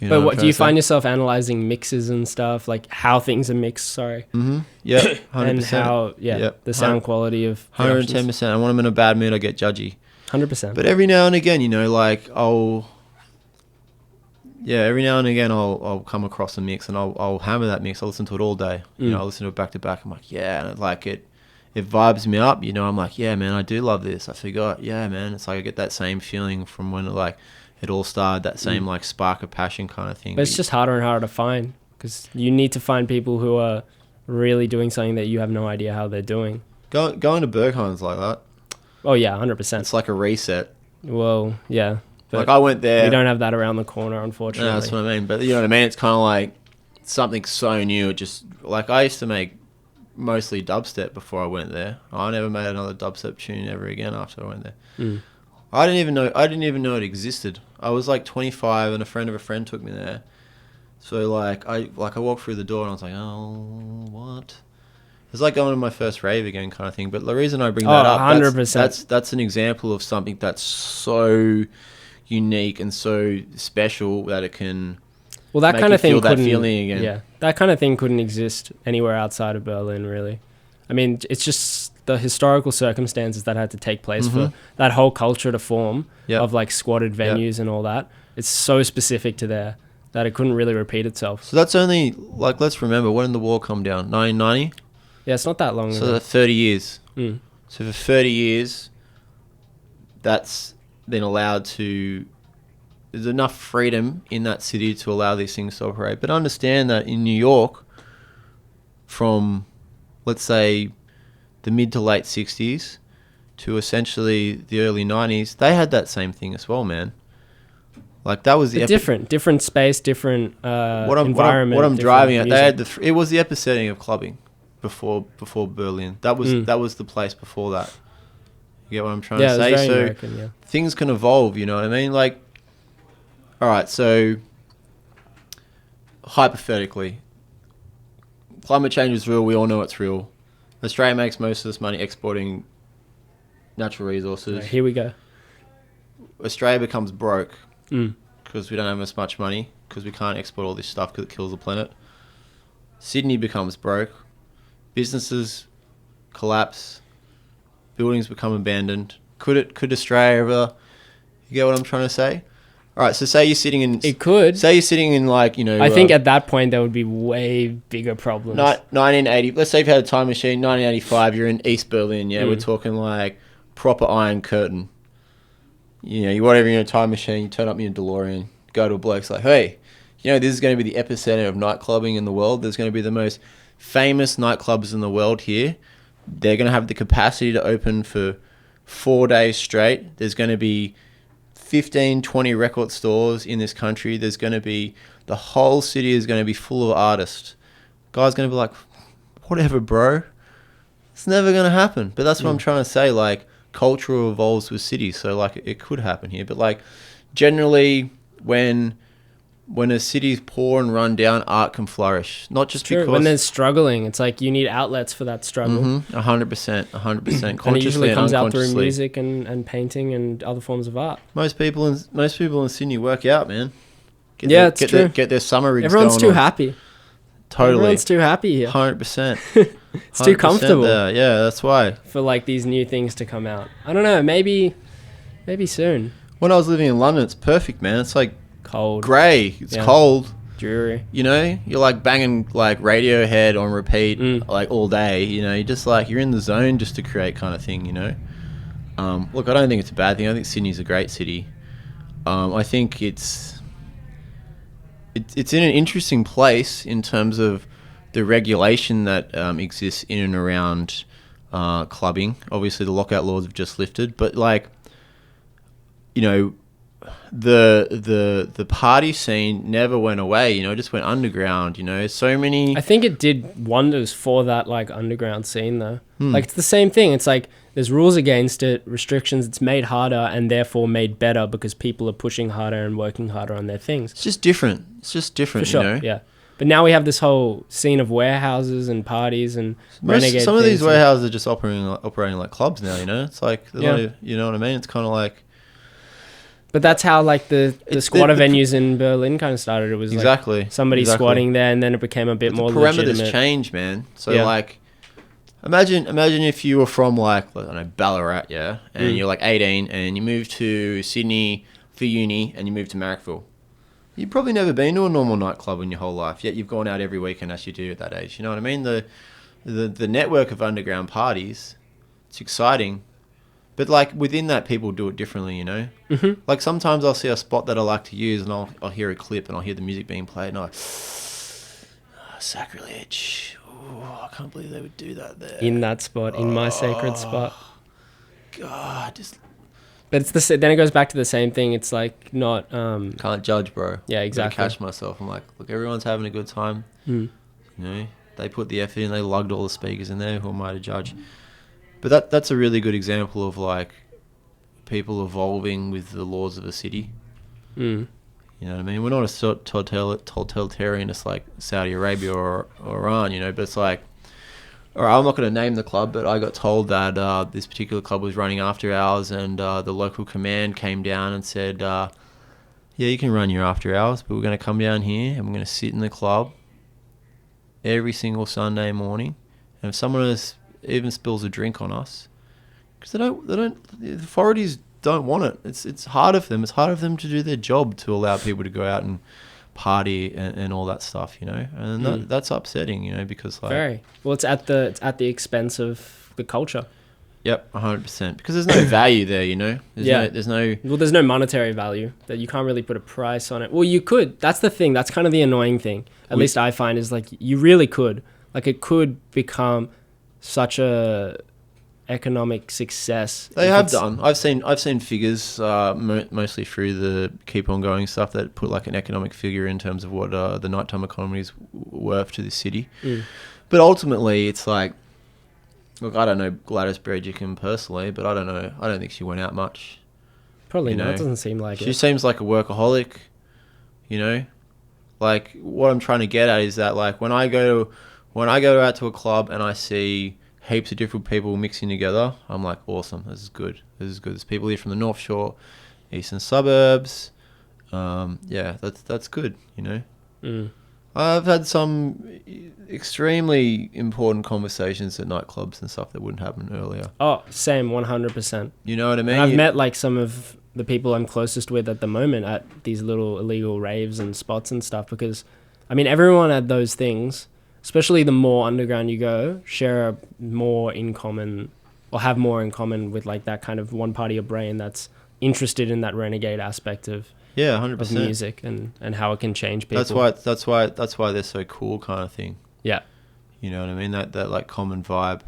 But what do you find yourself analyzing mixes and stuff, like how things are mixed? Sorry.
Mm-hmm. Yeah, 100%.
And how the sound quality of
110%. And when I'm in a bad mood, I get judgy.
100%.
But every now and again, like I'll come across a mix, and I'll hammer that mix. I'll listen to it all day. I'll listen to it back to back. I'm like, yeah, and like it vibes me up. I'm like, yeah, man, I do love this. I forgot. Yeah, man, it's like I get that same feeling from when it all started. That same like spark of passion kind of thing.
But it's just harder and harder to find, because you need to find people who are really doing something that you have no idea how they're doing.
Going to Berghain's like that.
Oh yeah, 100%.
It's like a reset.
Well, yeah. But
like I went there.
We don't have that around the corner, unfortunately.
No, that's what I mean. But you know what I mean? It's kind of like something so new. It just, like, I used to make mostly dubstep before I went there. I never made another dubstep tune ever again after I went there. I didn't even know it existed. I was like 25, and a friend of a friend took me there. So I walked through the door, and I was like, oh, what? It's like going to my first rave again kind of thing. But the reason I bring that up, 100%. That's an example of something that's so unique and so special that it can
that
make
kind of thing
feel that feeling again.
Yeah, that kind of thing couldn't exist anywhere outside of Berlin, really. I mean, it's just the historical circumstances that had to take place for that whole culture to form of like squatted venues and all that. It's so specific to there that it couldn't really repeat itself.
So that's only, like, let's remember, when did the wall come down? 1990?
Yeah, it's not that long ago.
So that's 30 years.
Mm.
So for 30 years, that's been allowed to... There's enough freedom in that city to allow these things to operate. But understand that in New York, from, let's say, the mid to late 60s to essentially the early 90s, they had that same thing as well, man. Like, that was the
different space, different environment.
What I'm driving at, they had it was the epicenter of clubbing before Berlin. That was the place before that. You get what I'm trying to say? So American, things can evolve, you know what I mean? Like, all right, so hypothetically, climate change is real. We all know it's real. Australia makes most of this money exporting natural resources.
Right, here we go.
Australia becomes broke because we don't have as much money because we can't export all this stuff because it kills the planet. Sydney becomes broke. Businesses collapse. Buildings become abandoned. Could Australia ever... You get what I'm trying to say? All right, so say you're sitting in...
It could.
Say you're sitting in, like, you know...
I think at that point there would be way bigger problems.
1980... Let's say you've had a time machine, 1985, you're in East Berlin, yeah? We're talking, like, proper Iron Curtain. You know, whatever, you're in a time machine, you turn up in your DeLorean, go to a bloke's like, hey, you know, this is going to be the epicenter of nightclubbing in the world. There's going to be the most famous nightclubs in the world here. They're going to have the capacity to open for 4 days straight. There's going to be 15, 20 record stores in this country. There's going to be... The whole city is going to be full of artists. Guy's going to be like, whatever, bro. It's never going to happen. But that's what I'm trying to say. Like, culture evolves with cities. So, like, it could happen here. But, like, generally, when a city's poor and run down, art can flourish. Not just because...
When they're struggling, it's like you need outlets for that struggle.
100%. Consciously
and it usually comes out through
unconsciously.
music and painting and other forms of art.
Most people in Sydney work out, man.
It's true.
Get their summer rigs
Everyone's
going
too
on.
Happy.
Totally.
Everyone's too happy here.
100%.
It's too comfortable.
There. Yeah, that's why.
For, like, these new things to come out. I don't know. Maybe soon.
When I was living in London, it's perfect, man. It's like
cold,
grey. It's cold,
dreary.
You know, you're like banging like Radiohead on repeat like all day. You know, you're just like you're in the zone just to create kind of thing. You know, look, I don't think it's a bad thing. I think Sydney's a great city. I think it's in an interesting place in terms of the regulation that exists in and around clubbing. Obviously, the lockout laws have just lifted, but like, you know, the party scene never went away. You know, it just went underground. You know, so many.
I think it did wonders for that like underground scene though. Like it's the same thing. It's like there's rules against it, restrictions. It's made harder and therefore made better because people are pushing harder and working harder on their things.
It's just different. For sure,
you know? Yeah. But now we have this whole scene of warehouses and parties and renegade
some of these warehouses are just operating like clubs now, you know? It's like, you know what I mean? It's kind of like...
But that's how like the squatter venues in Berlin kind of started. It was like somebody squatting there and then it became a bit more legitimate.
The parameters change, man. So like, imagine if you were from like, I don't know, Ballarat, yeah? And you're like 18 and you moved to Sydney for uni and you moved to Marrickville. You've probably never been to a normal nightclub in your whole life, yet you've gone out every weekend as you do at that age. You know what I mean? The network of underground parties, it's exciting. But like within that, people do it differently, you know? Mm-hmm. Like sometimes I'll see a spot that I like to use and I'll hear a clip and I'll hear the music being played and sacrilege. Oh, I can't believe they would do that there.
In that spot, in my sacred spot.
God, just...
But it's then it goes back to the same thing. It's like not...
Can't judge, bro.
Yeah, exactly.
I catch myself. I'm like, look, everyone's having a good time. You know, they put the effort in. They lugged all the speakers in there. Who am I to judge? But that's a really good example of like people evolving with the laws of a city. You know what I mean? We're not a totalitarianist like Saudi Arabia or Iran, you know, but it's like or I'm not going to name the club, but I got told that this particular club was running after hours, and the local command came down and said, yeah, you can run your after hours, but we're going to come down here and we're going to sit in the club every single Sunday morning, and if someone even spills a drink on us, because the authorities don't want it. It's harder for them. It's harder for them to do their job to allow people to go out and party and all that stuff, you know, and that's upsetting, you know, because like
very well, it's at the expense of the culture.
Yep, 100%. Because there's no value there, you know. There's no
monetary value that you can't really put a price on it. Well, you could. That's the thing. That's kind of the annoying thing. At least I find is like you really could. Like it could become such a economic success.
They have done. I've seen figures mostly through the Keep On Going stuff that put like an economic figure in terms of what the nighttime economy is worth to the city. But ultimately, it's like, look, I don't know Gladys Berejiklian personally, but I don't know. I don't think she went out much.
Probably not. It doesn't seem like it.
She seems like a workaholic, you know. Like what I'm trying to get at is that like when I go out to a club and I see heaps of different people mixing together, I'm like, awesome. This is good. There's people here from the North Shore, eastern suburbs. Yeah, that's good. You know. I've had some extremely important conversations at nightclubs and stuff that wouldn't happen earlier.
Oh, same, 100%.
You know what I mean?
And I've met like some of the people I'm closest with at the moment at these little illegal raves and spots and stuff, because, I mean, everyone at those things, especially the more underground you go, share more in common or have more in common with like that kind of one part of your brain that's interested in that renegade aspect of
100%
of music and how it can change people.
That's why they're so cool, kind of thing.
Yeah,
you know what I mean. That like common vibe.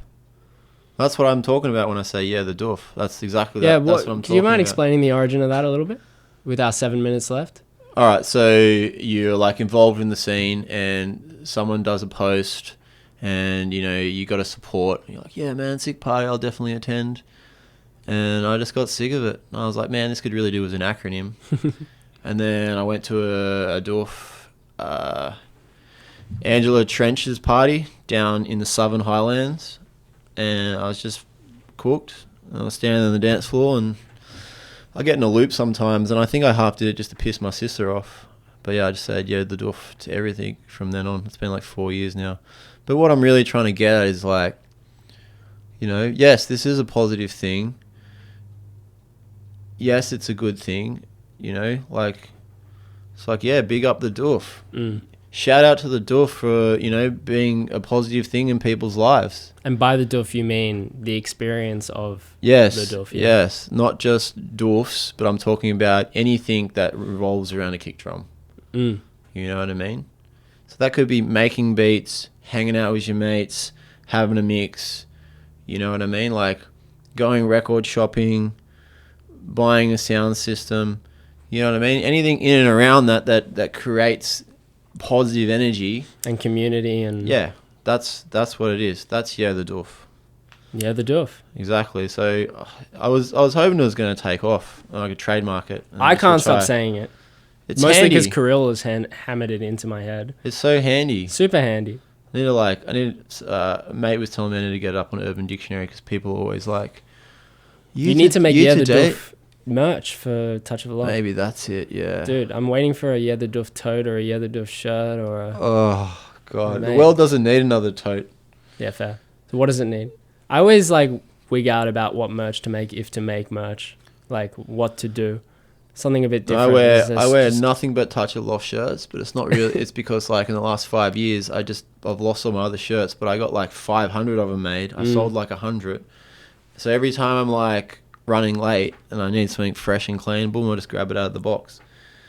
That's what I'm talking about when I say the doof. That's exactly that.
Yeah,
that's what I'm talking about.
Do you mind explaining the origin of that a little bit with our 7 minutes left?
All right, so you're like involved in the scene, and someone does a post, and you know you got to support. You're like, yeah, man, sick party. I'll definitely attend. And I just got sick of it. I was like, man, this could really do as an acronym. And then I went to a doof, Angela Trench's party down in the Southern Highlands, and I was just cooked. I was standing on the dance floor, and I get in a loop sometimes, and I think I half did it just to piss my sister off. But yeah, I just said the doof to everything from then on. It's been like 4 years now. But what I'm really trying to get at is like, you know, yes, this is a positive thing. Yes, it's a good thing, you know, like, it's like, yeah, big up the doof. Shout out to the doof for, you know, being a positive thing in people's lives.
And by the doof, you mean the experience of the doof. Yeah.
Yes, not just doofs, but I'm talking about anything that revolves around a kick drum. You know what I mean? So that could be making beats, hanging out with your mates, having a mix, you know what I mean? Like going record shopping, buying a sound system, you know what I mean? Anything in and around that creates positive energy
and community, and
that's what it is. That's the doof.
Yeah, the doof.
Exactly. So I was hoping it was going to take off, and I could trademark it.
I can't stop saying it.
It's
mostly because Kirill has hammered it into my head.
It's so handy.
Super handy.
A mate was telling me I need to get it up on Urban Dictionary because people are always like,
you need to make the doof merch for Touch of Loft.
Maybe that's it, yeah.
Dude, I'm waiting for a the doof tote or a the doof shirt or a...
Oh, God. The world doesn't need another tote.
Yeah, fair. So what does it need? I always wig out about what merch to make, if to make merch. Like what to do. Something a bit different.
I wear nothing but Touch of Loft shirts, but it's not really... It's because like in the last 5 years, I've lost all my other shirts, but I got like 500 of them made. I sold like 100. So every time I'm like running late and I need something fresh and clean, boom, I'll just grab it out of the box.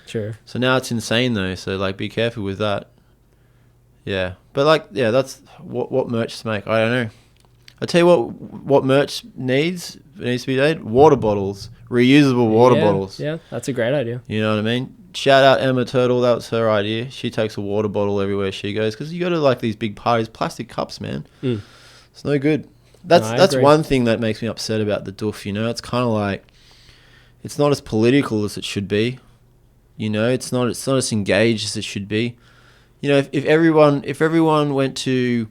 Sure.
So now it's insane though, so like be careful with that. Yeah. But like, yeah, that's what merch to make. I don't know. I tell you what merch needs to be made. Water bottles. Reusable water bottles.
Yeah, that's a great idea.
You know what I mean? Shout out Emma Turtle, that was her idea. She takes a water bottle everywhere she goes, because you go to like these big parties, plastic cups, man. It's no good. That's one thing that makes me upset about the doof, you know. It's kind of like, it's not as political as it should be. You know, it's not as engaged as it should be. You know, if everyone went to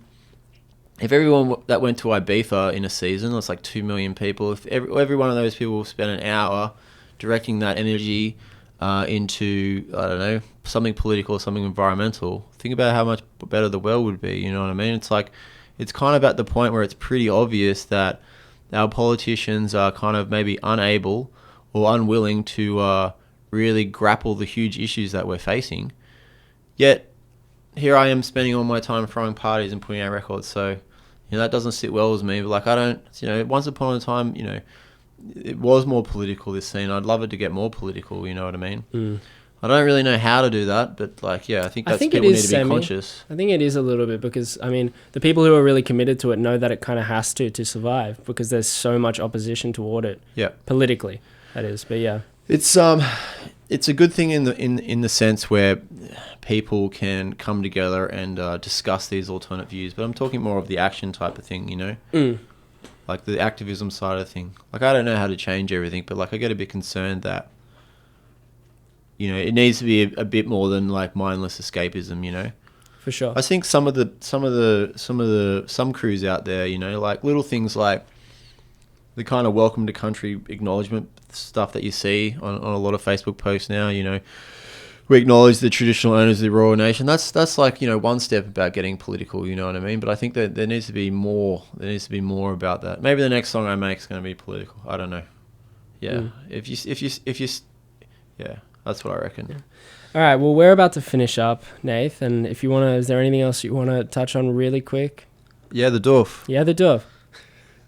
if everyone that went to Ibiza in a season, it's like 2 million people. If every one of those people spent an hour directing that energy into, I don't know, something political or something environmental, think about how much better the world would be. You know what I mean? It's like, it's kind of at the point where it's pretty obvious that our politicians are kind of maybe unable or unwilling to really grapple the huge issues that we're facing. Yet, here I am spending all my time throwing parties and putting out records. So, that doesn't sit well with me. But like, I don't, once upon a time, it was more political, this scene. I'd love it to get more political, you know what I mean?
Mm.
I don't really know how to do that, but like, yeah, I think people need to be conscious.
I think it is a little bit because, I mean, the people who are really committed to it know that it kind of has to survive because there's so much opposition toward it.
Yeah.
Politically, that is. But yeah.
It's a good thing in the sense where people can come together and discuss these alternate views, but I'm talking more of the action type of thing, like the activism side of thing. Like, I don't know how to change everything, but like, I get a bit concerned that it needs to be a bit more than like mindless escapism.
For sure.
I think some crews out there, like little things like the kind of welcome to country acknowledgement stuff that you see on a lot of Facebook posts now, we acknowledge the traditional owners of the Royal Nation. That's like, one step about getting political, you know what I mean? But I think that there needs to be more about that. Maybe the next song I make is going to be political. I don't know. Yeah. If you yeah, that's what I reckon.
Yeah. All right. Well, we're about to finish up, Nath. And if you want to, is there anything else you want to touch on really quick?
Yeah, the doof.
Yeah, the doof.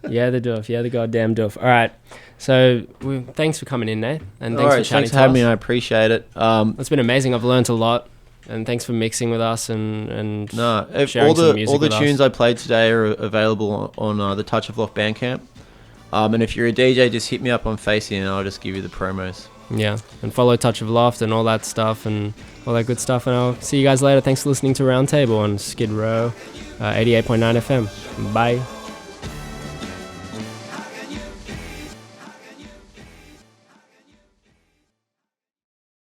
Yeah, the doof. Yeah, the goddamn doof. All right. So thanks for coming in, Nath. And thanks for chatting
thanks for having me. I appreciate it.
It's been amazing. I've learned a lot. And thanks for mixing with us and sharing some music
all the
with
tunes
us.
I played today are available on the Touch of Loft Bandcamp. And if you're a DJ, just hit me up on Facey and I'll just give you the promos.
Yeah, and follow Touch of Loft and all that stuff and all that good stuff. And I'll see you guys later. Thanks for listening to Roundtable on Skid Row, 88.9 FM. Bye.